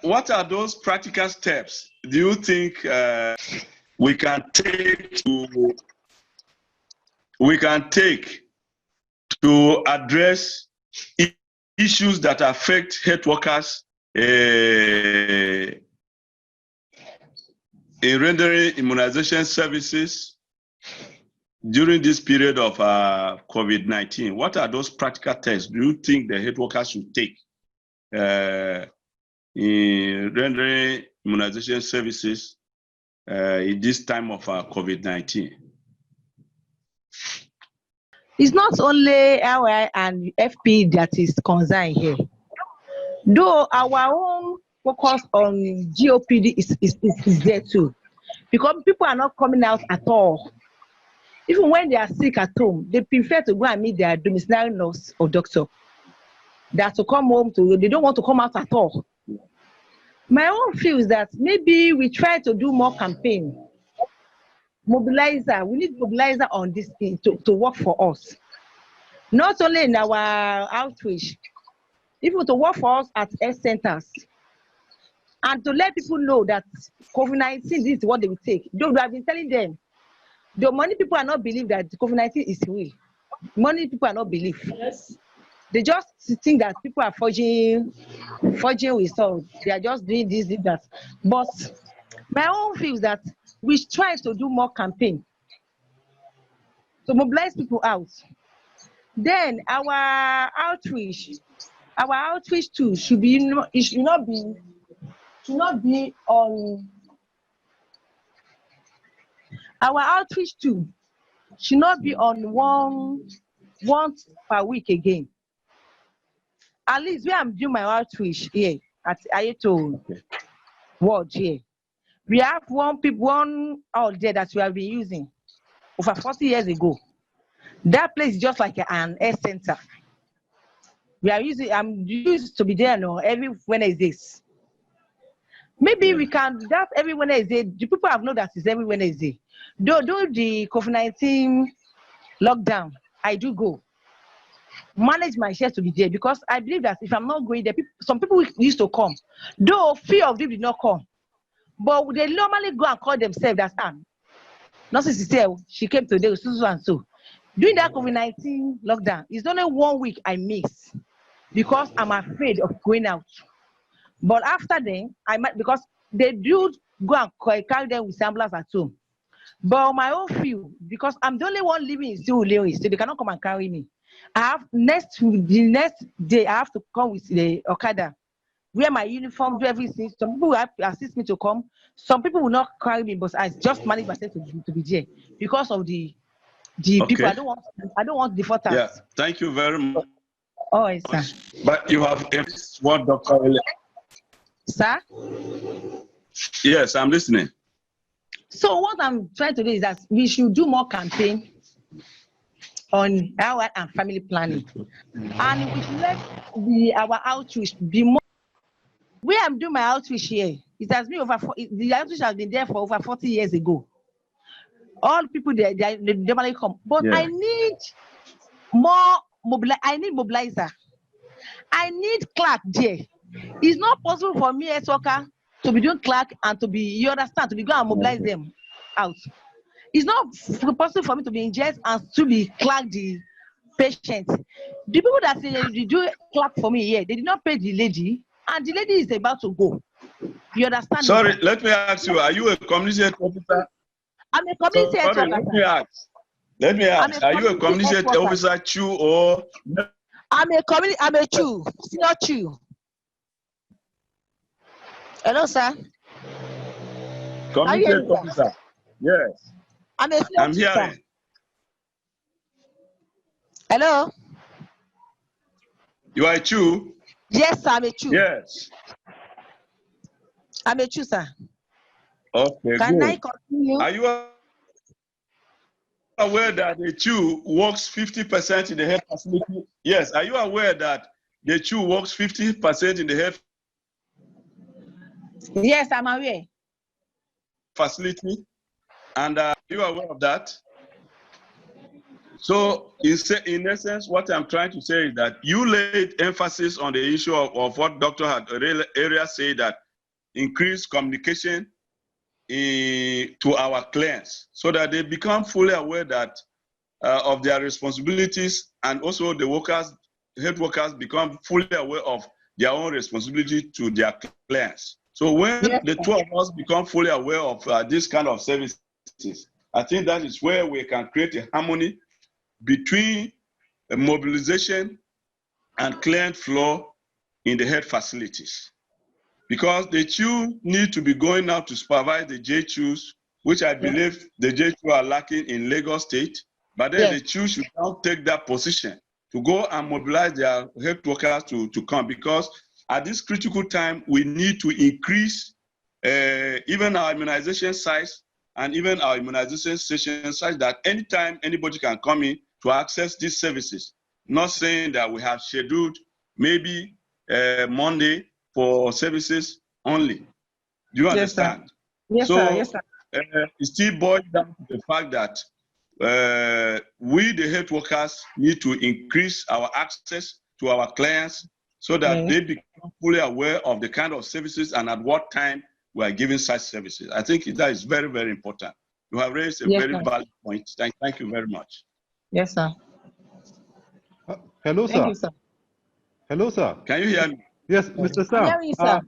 What are those practical steps do you think we can take to address issues that affect health workers in rendering immunization services during this period of COVID-19? What are those practical steps do you think the health workers should take in rendering immunization services in this time of COVID-19? It's not only RI and FP that is concerned here. Though our own focus on GOPD is there too. Because people are not coming out at all. Even when they are sick at home, they prefer to go and meet their domiciliary nurse or doctor. That to come home they don't want to come out at all. My own feel is that maybe we try to do more campaign. Mobilizer, we need mobilizer on this thing to work for us. Not only in our outreach, even to work for us at health centers. And to let people know that COVID-19, this is what they will take. Though we have been telling them, the money people are not believe that COVID-19 is real. Money people are not believe. Yes. They just think that people are forging results. They are just doing this, that. But my own view is that we try to do more campaign to mobilize people out. Then our outreach too should not be on. Our outreach too should not be on once per week again. At least where I'm doing my outreach here at Ayeto Ward here, we have one out there that we have been using over 40 years ago. That place is just like an health center. I'm used to be there now every Wednesdays. Maybe we can that every Wednesday. The people have known that it's every Wednesday. Though the COVID-19 lockdown, I do go. Manage my shares to be there because I believe that if I'm not going there, some people used to come. Though few of them did not come. But they normally go and call themselves that Nurses is here, she came today, so and so. During that COVID-19 lockdown, it's only 1 week I miss because I'm afraid of going out. But after then, I might, because they do go and carry them with samplers at home. But my own feel, because I'm the only one living in Surulere, so they cannot come and carry me. The next day, I have to come with the Okada, wear my uniform, do everything. Some people will have to assist me to come. Some people will not carry me, but I just manage myself to be there because of the people. I don't want defaulters. Yeah, thank you very much. Oh, yes, sir. But you have what, Dr. Ele? Sir? Yes, I'm listening. So what I'm trying to do is that we should do more campaign on our and family planning. And we should let our outreach be more. Where I'm doing my outreach here, It has been the outreach has been there for over 40 years ago. All people they normally come, but Yeah. I need more I need mobilizer. I need clerk there. It's not possible for me as worker to be doing clerk and to be, you understand, to be going and mobilize them out. It's not possible for me to be in jail and to be clerk the patient. The people that say they do clerk for me here, they did not pay the lady, and the lady is about to go. You understand? Sorry, me, let me ask you, are you a community health officer? I'm a community health Sorry, worker. let me ask, are you a community health health officer, CHU, or? I'm a CHU, senior CHU. Hello, sir. Community health officer. Yes. I'm a I'm CHU, hearing. sir. Hello. You are a CHU? Yes, sir, I'm a CHU. Yes. I'm a CHU, sir. Okay, Can I good. continue? Are you aware that the CHU works 50% in the health facility? Yes. Are you aware that the CHU works 50% in the health Yes, I'm aware. facility? And are you aware of that? So, in essence, what I'm trying to say is that you laid emphasis on the issue of what Dr. had earlier said, that increased communication to our clients so that they become fully aware that of their responsibilities, and also the health workers become fully aware of their own responsibility to their clients. So when the two of us become fully aware of this kind of services, I think that is where we can create a harmony between mobilization and client flow in the health facilities. Because the CHU need to be going out to supervise the JCHUs, which I believe the JCHU are lacking in Lagos State. But then the CHU should now take that position to go and mobilize their health workers to come, because at this critical time, we need to increase even our immunization size and even our immunization sessions, such that anytime anybody can come in to access these services. Not saying that we have scheduled maybe Monday for services only. Do you understand? Yes, so, sir. Yes, sir. It still boils down to the fact that we, the health workers, need to increase our access to our clients so that they become fully aware of the kind of services and at what time we are giving such services. I think that is very, very important. You have raised a very valid point. Thank you very much. Yes, sir. Hello, sir. Thank you, sir. Hello, sir. Can you hear me? Yes, Mr. Sam. I'm hearing you, sir.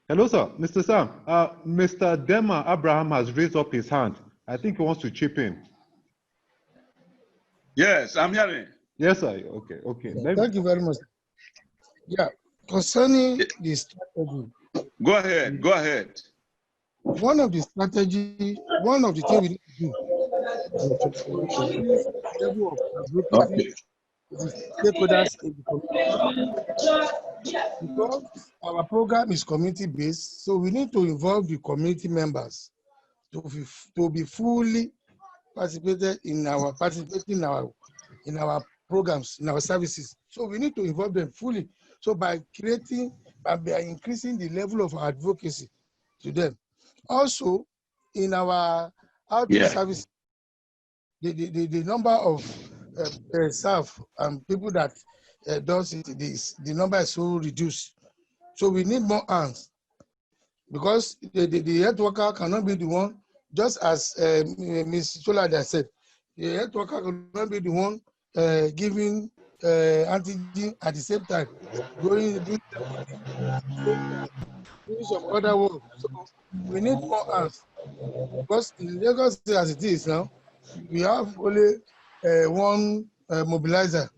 Hello, sir. Mr. Sam, Mr. Dema Abraham has raised up his hand. I think he wants to chip in. Yes, I'm hearing. Yes, sir. Okay. Thank you very much. Yeah, concerning the strategy. Go ahead. One of the things we need to do is the level of advocacy with stakeholders in the community. Because our program is community-based, so we need to involve the community members to be fully participated in our programs, in our services. So we need to involve them fully. So by increasing the level of advocacy to them. Also, in our outreach service, the number of staff and people that does it, the number is so reduced. So we need more hands, because the health worker cannot be the one, just as Ms. Cholada said, the health worker cannot be the one giving antigen at the same time, doing some other work. So we need more hands, because in Lagos as it is now, we have only one mobilizer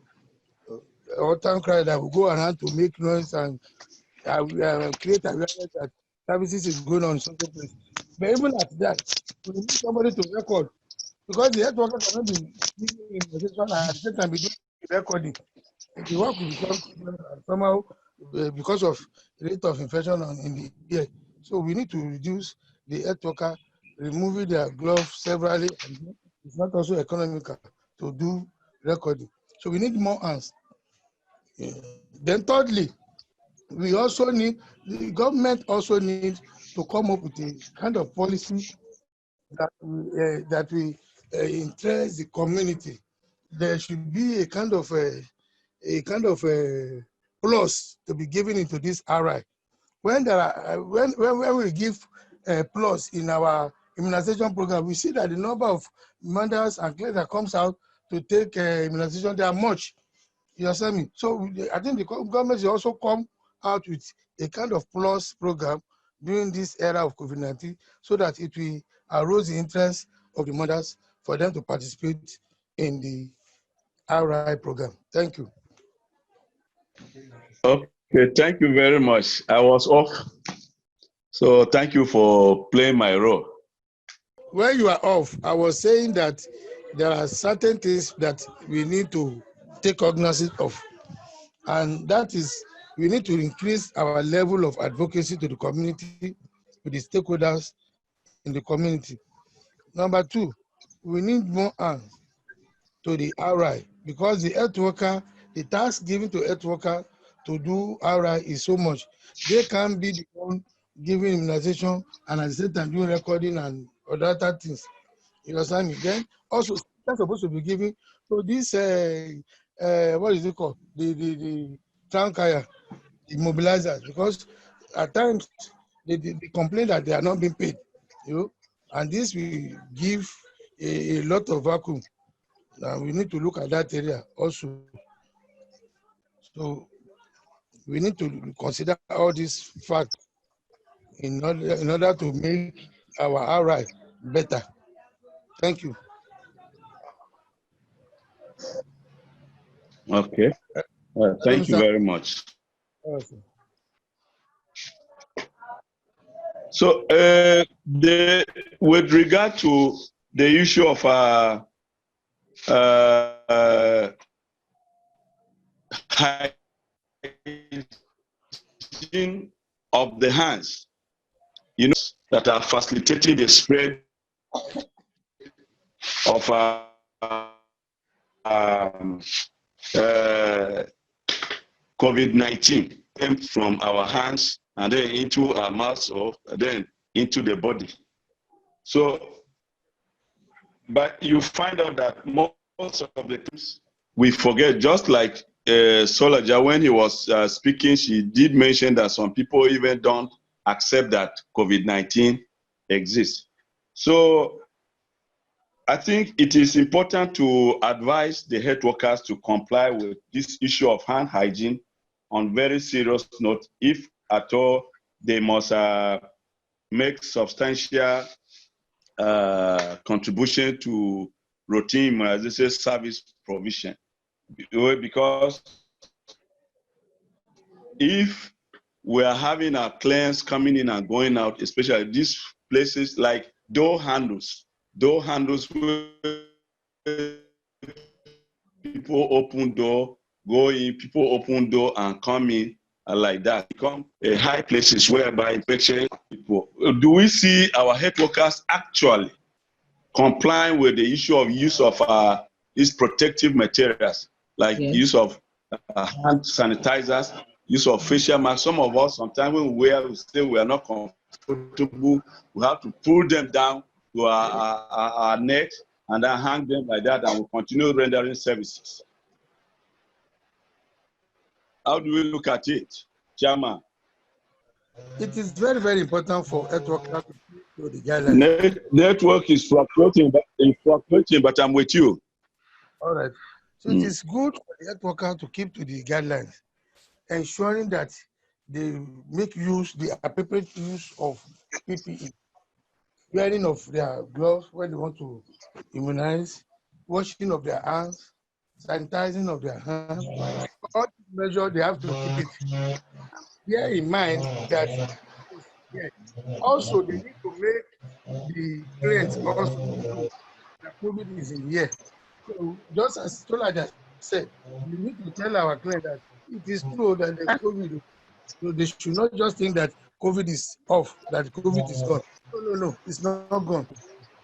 or town crier that will go around to make noise and create awareness that services is going on in some place. But even at that, we need somebody to record, because the health worker cannot be giving immunization at the same time be doing recording. The work will become somehow because of the rate of infection in the air. So we need to reduce the health worker removing their gloves severally, and it's not also economical to do recording. So we need more hands. Then thirdly, we also need, the government also needs to come up with a kind of policy that we interest the community. There should be a kind of a plus to be given into this RI. When there are when we give a plus in our immunization program, we see that the number of mothers and kids that comes out to take immunization, they are much. You understand me? So I think the government should also come out with a kind of plus program during this era of COVID-19 so that it will arouse the interest of the mothers for them to participate in the RI program. Thank you. Okay, thank you very much. I was off, so thank you for playing my role. When you are off, I was saying that there are certain things that we need to take cognizance of, and that is we need to increase our level of advocacy to the community, to the stakeholders in the community. Number two, we need more hands to the RI because the health worker, the task given to health worker to do RI is so much. They can be the one giving immunization and at the same time doing recording and other things. You understand me? Then also that's supposed to be given to this what is it called? The town crier, the mobilizers, because at times they complain that they are not being paid, you know, and this will give a lot of vacuum. We need to look at that area also. So we need to consider all these facts in order to make our RI better. Thank you. Okay. Thank you very much. So, with regard to the issue of hygiene of the hands, you know, that are facilitating the spread of COVID-19 came from our hands and then into our mouths or then into the body. So, but you find out that most of the times we forget, just like Solaja, when he was speaking, she did mention that some people even don't accept that COVID-19 exists. So I think it is important to advise the health workers to comply with this issue of hand hygiene on very serious note. If at all, they must make substantial contribution to routine immunization service provision. Because if we are having our clients coming in and going out, especially these places like door handles where people open door, go in, people open door and come in, and like that become a high places whereby infection people. Do we see our health workers actually complying with the issue of use of these protective materials, like use of hand sanitizers, use of facial masks? Some of us, sometimes when we wear, we say we are not comfortable, we have to pull them down to our necks and then hang them like that, and we continue rendering services. How do we look at it, Chairman? It is very, very important for health workers to follow the guidelines. Network is fluctuating, but I'm with you. All right. So it is good for the health worker to keep to the guidelines, ensuring that they make use, the appropriate use of PPE, wearing of their gloves when they want to immunize, washing of their hands, sanitizing of their hands. All these measures, they have to keep it. Bear in mind that also they need to make the clients also know that COVID is in here. So just as Tolaja said, we need to tell our clients that it is true that the COVID, so they should not just think that COVID is off, that COVID is gone. No, it's not gone.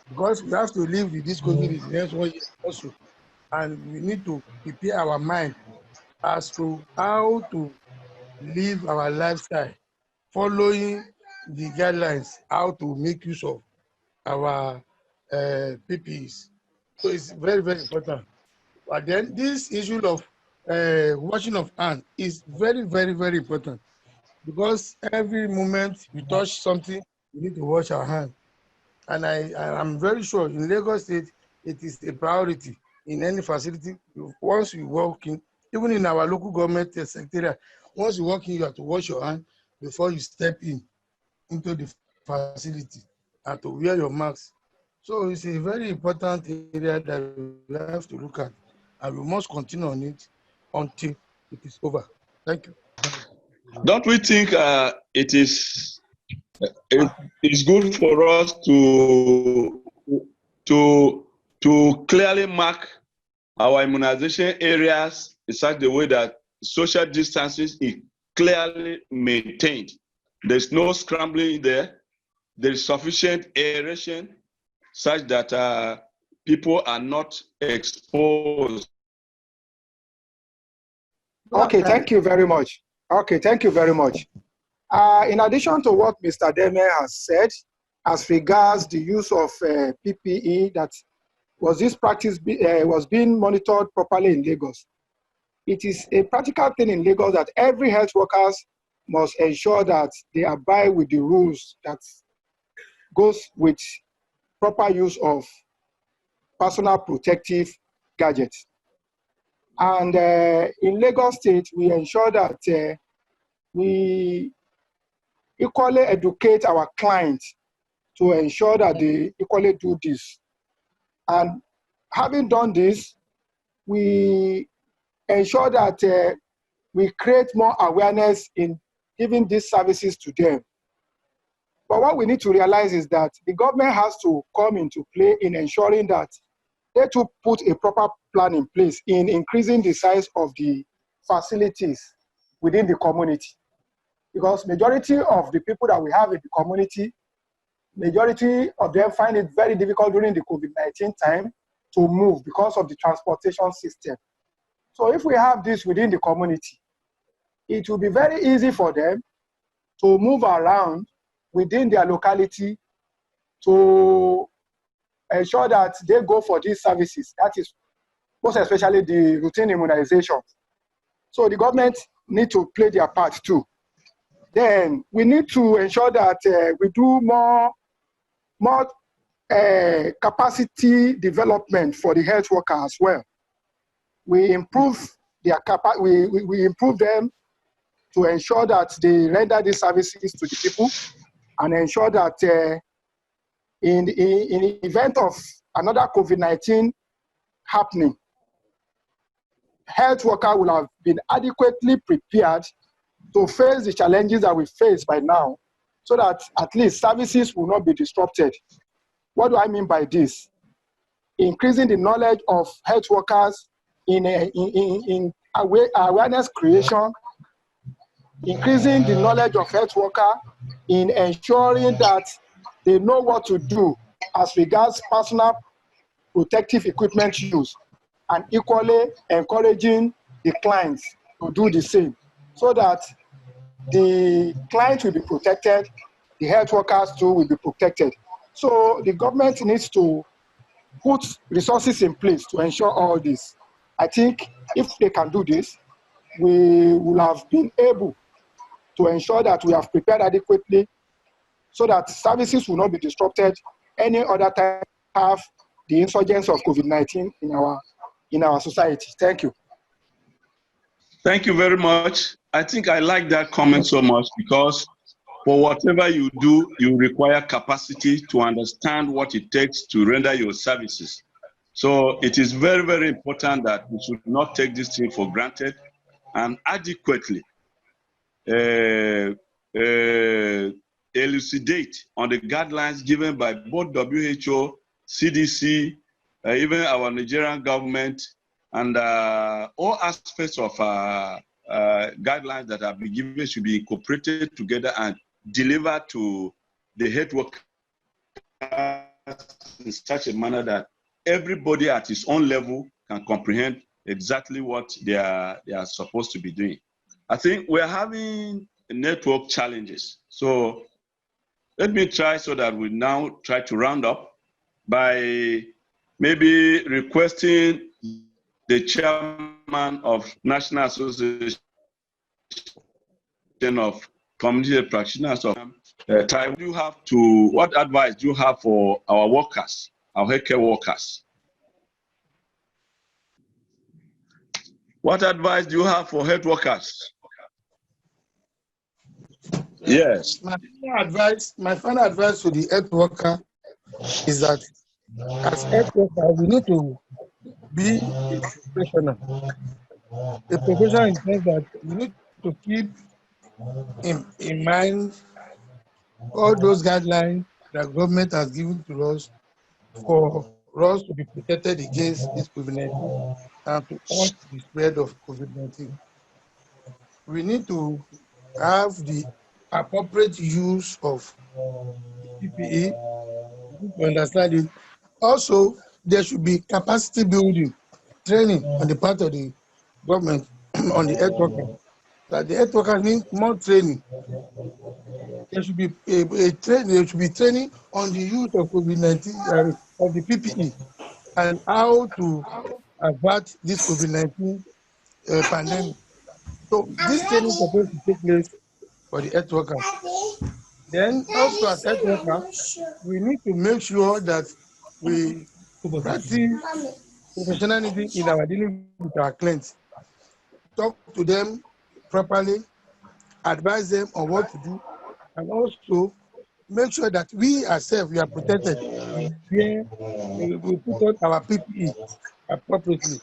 Because we have to live with this COVID in the next 1 year also. And we need to prepare our mind as to how to live our lifestyle, following the guidelines, how to make use of our PPEs. So it's very, very important. But then this issue of washing of hands is very, very, very important, because every moment we touch something, we need to wash our hands. And I'm very sure in Lagos State, it is a priority in any facility. Once you walk in, even in our local government secretariat, once you walk in, you have to wash your hand before you step into the facility, and to wear your mask. So it's a very important area that we have to look at, and we must continue on it until it is over. Thank you. Don't we think it's good for us to clearly mark our immunization areas in such a way that social distances is clearly maintained? There's no scrambling there. There is sufficient aeration such that people are not exposed. Okay, thank you very much. Okay, thank you very much. In addition to what Mr. Deme has said, as regards the use of PPE, that was this practice was being monitored properly in Lagos. It is a practical thing in Lagos that every health workers must ensure that they abide with the rules that goes with proper use of personal protective gadgets. And in Lagos State, we ensure that we equally educate our clients to ensure that they equally do this. And having done this, we ensure that we create more awareness in giving these services to them. But what we need to realize is that the government has to come into play in ensuring that they too put a proper plan in place in increasing the size of the facilities within the community. Because majority of the people that we have in the community, majority of them find it very difficult during the COVID-19 time to move because of the transportation system. So if we have this within the community, it will be very easy for them to move around within their locality to ensure that they go for these services. That is most especially the routine immunization. So the government need to play their part too. Then we need to ensure that we do more capacity development for the health worker as well. We improve their we improve them to ensure that they render these services to the people, and ensure that in the event of another COVID-19 happening, health worker will have been adequately prepared to face the challenges that we face by now, so that at least services will not be disrupted. What do I mean by this? Increasing the knowledge of health workers in awareness creation, increasing the knowledge of health worker in ensuring that they know what to do as regards personal protective equipment use, and equally encouraging the clients to do the same, so that the clients will be protected, the health workers too will be protected. So the government needs to put resources in place to ensure all this. I think if they can do this, we will have been able to ensure that we have prepared adequately, so that services will not be disrupted any other time have the insurgence of COVID-19 in our society. Thank you. Thank you very much. I think I like that comment so much, because for whatever you do, you require capacity to understand what it takes to render your services. So it is very, very important that we should not take this thing for granted, and adequately elucidate on the guidelines given by both WHO, CDC, even our Nigerian government, and all aspects of guidelines that have been given should be incorporated together and delivered to the health workers in such a manner that everybody at his own level can comprehend exactly what they are supposed to be doing. I think we're having network challenges. So let me try so that we now try to round up by maybe requesting the chairman of National Association of Community Practitioners of what advice do you have for our workers, our healthcare workers? What advice do you have for health workers? Yes. My final advice to the health worker is that as health worker, we need to be a professional. A professional in the sense that we need to keep in mind all those guidelines that government has given to us for us to be protected against this COVID-19 and to halt the spread of COVID-19. We need to have the appropriate use of PPE. We need to understand it. Also, there should be capacity building, training on the part of the government on the health workers. That the health workers need more training. There should be there should be training on the use of COVID-19 of the PPE and how to avert this COVID-19 pandemic. So this training is supposed to take place for the health workers. Then also as health workers, we need to make sure that we practice professionalism in our dealing with our clients. Talk to them properly, advise them on what to do, and also make sure that we ourselves we are protected. We put on our PPE appropriately.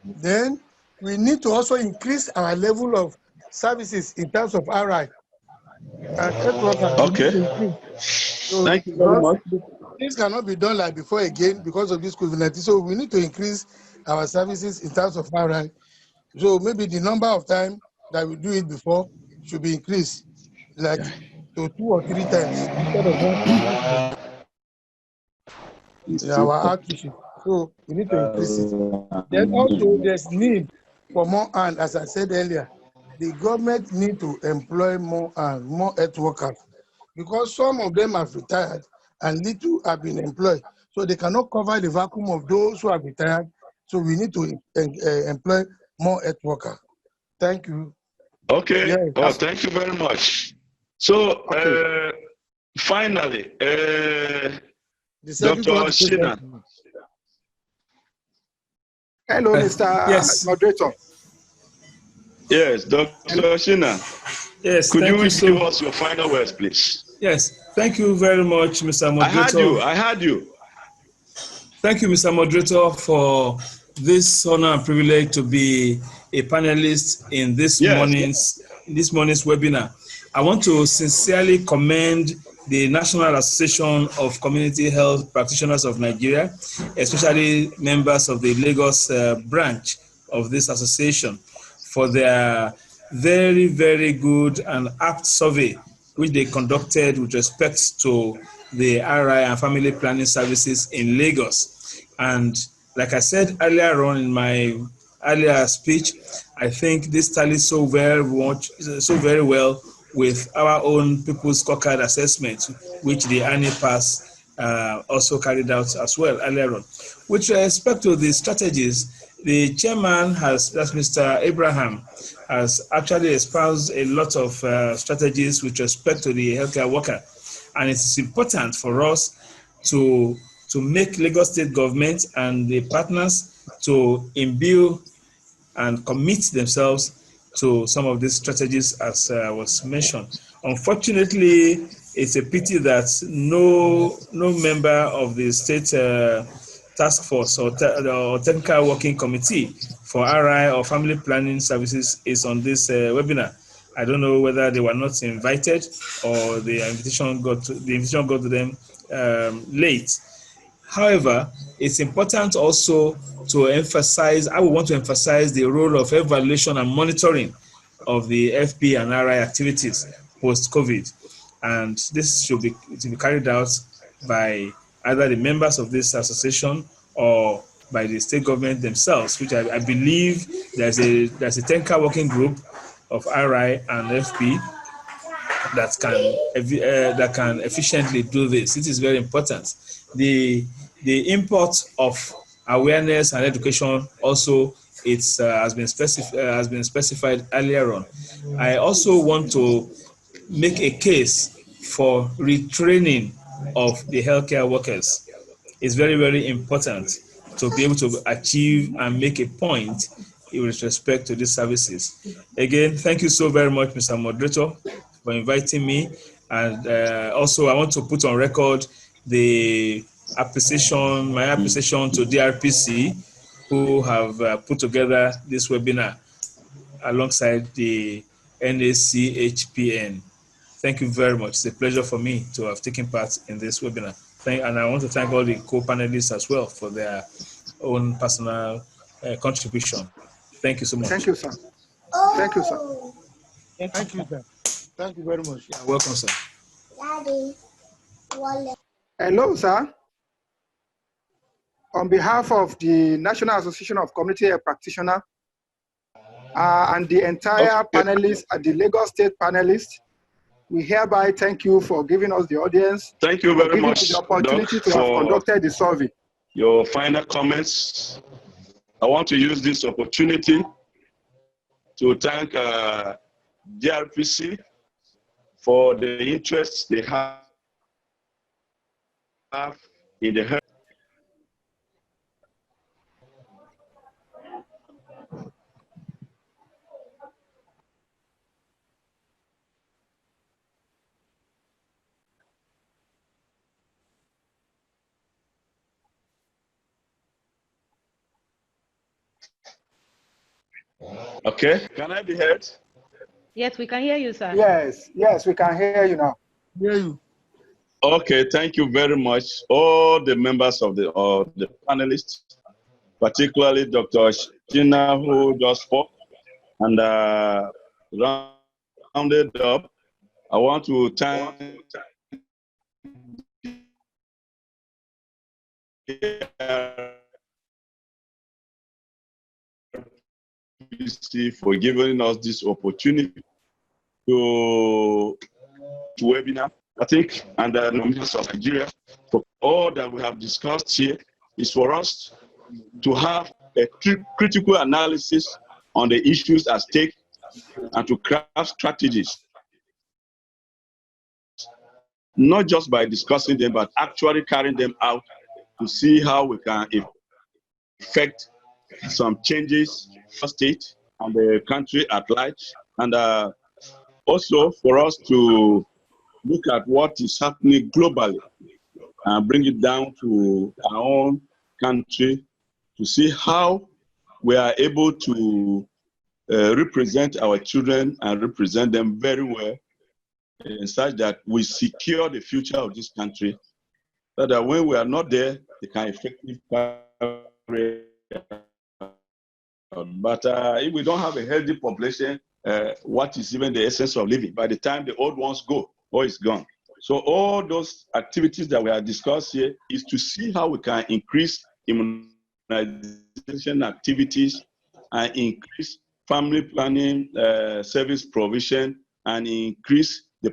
Then we need to also increase our level of services in terms of RI and health workers. Okay. So thank you very much. Things cannot be done like before again because of this COVID-19. So we need to increase our services in terms of RI. So maybe the number of times that we do it before should be increased, like to 2 or 3 times instead of 1 in our outreach. So we need to increase it. Then also there's need for more hand, as I said earlier. The government need to employ more health workers because some of them have retired and little have been employed. So they cannot cover the vacuum of those who have retired. So we need to employ more health workers. Thank you. Okay. Yes. Oh, thank you very much. So Okay. finally, The Dr. Shina. Hello, Mr. Yes. Moderator. Yes, Dr. Shina. Yes, Could thank you you so give us your final words, please? Yes, thank you very much, Mr. Moderator. I heard you. Thank you, Mr. Moderator, for this honor and privilege to be a panelist in this morning's webinar. I want to sincerely commend the National Association of Community Health Practitioners of Nigeria, especially members of the Lagos branch of this association, for their very, very good and apt survey which they conducted with respect to the RI and family planning services in Lagos. And like I said earlier on in my earlier speech, I think this tallies so very well with our own People's Scorecard assessment, which the ANIPAS also carried out as well earlier on. With respect to the strategies, the chairman that's Mr. Abraham, has actually espoused a lot of strategies with respect to the healthcare worker. And it's important for us to make Lagos State government and the partners to imbue and commit themselves to some of these strategies as was mentioned. Unfortunately, it's a pity that no member of the state task force or technical working committee for RI or family planning services is on this webinar. I don't know whether they were not invited or the invitation got to them late. However, it's important also to emphasize, I would want to emphasize the role of evaluation and monitoring of the FP and RI activities post-COVID. And this should be carried out by either the members of this association or by the state government themselves, which I believe there's a technical working group of RI and FP that can efficiently do this. It is very important. The import of awareness and education also has been specified earlier on. I also want to make a case for retraining of the healthcare workers. It's very, very important to be able to achieve and make a point with respect to these services. Again, thank you so very much, Mr. Moderator, for inviting me. And also, I want to put on record my appreciation to DRPC, who have put together this webinar alongside the NACHPN. Thank you very much. It's a pleasure for me to have taken part in this webinar. And I want to thank all the co-panelists as well for their own personal contribution. Thank you so much. Thank you, sir. Thank you, sir. Thank you, sir. Thank you very much. You're welcome, sir. Hello, sir. On behalf of the National Association of Community Health Practitioners and the entire panelists and the Lagos State panelists, we hereby thank you for giving us the audience. Thank you very much, the opportunity Doc, to have conducted the survey. Your final comments. I want to use this opportunity to thank DRPC for the interest they have in the health. Okay, can I be heard? Yes, we can hear you, sir. Yes, we can hear you now. Hear you. Okay, thank you very much, all the members of the panelists, particularly Dr. Shina, who just spoke, and rounded up. I want to thank for giving us this opportunity to webinar, I think, and the nominations of Nigeria. For all that we have discussed here is for us to have a critical analysis on the issues at stake and to craft strategies, not just by discussing them, but actually carrying them out to see how we can effect some changes for state and the country at large, and also for us to look at what is happening globally and bring it down to our own country to see how we are able to represent our children and represent them very well in such that we secure the future of this country, so that when we are not there, they can effectively carry. But if we don't have a healthy population, what is even the essence of living? By the time the old ones go, all is gone. So all those activities that we have discussed here is to see how we can increase immunization activities and increase family planning service provision and increase the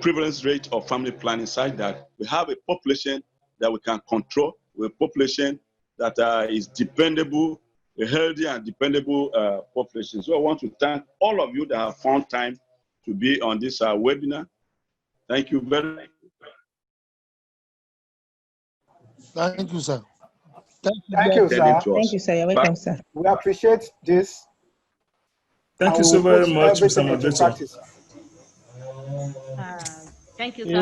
prevalence rate of family planning such that we have a population that we can control, a population that is dependable, a healthy and dependable population. So I want to thank all of you that have found time to be on this webinar. Thank you very much. Thank you, sir. Thank you, sir. Thank you, sir. You're welcome, sir. We appreciate this. Thank you so very much, Mr. Moderator. Thank you, A sir.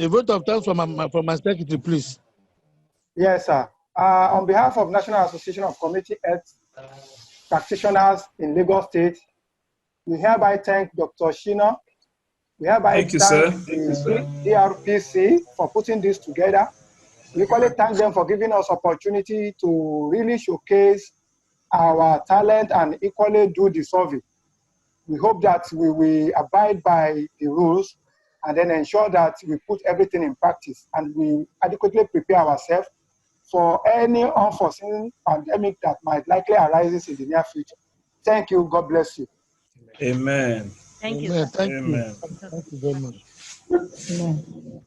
vote of thanks from my secretary, please. Yes, sir. On behalf of National Association of Community Health Practitioners in Lagos State, we hereby thank Dr. Shina. We hereby thank the DRPC for putting this together. We equally thank them for giving us opportunity to really showcase our talent and equally do the survey. We hope that we will abide by the rules and then ensure that we put everything in practice and we adequately prepare ourselves for any unforeseen pandemic that might likely arise in the near future. Thank you. God bless you. Amen. Thank you, Amen. sir. Thank you. Amen. Thank you very much. Amen.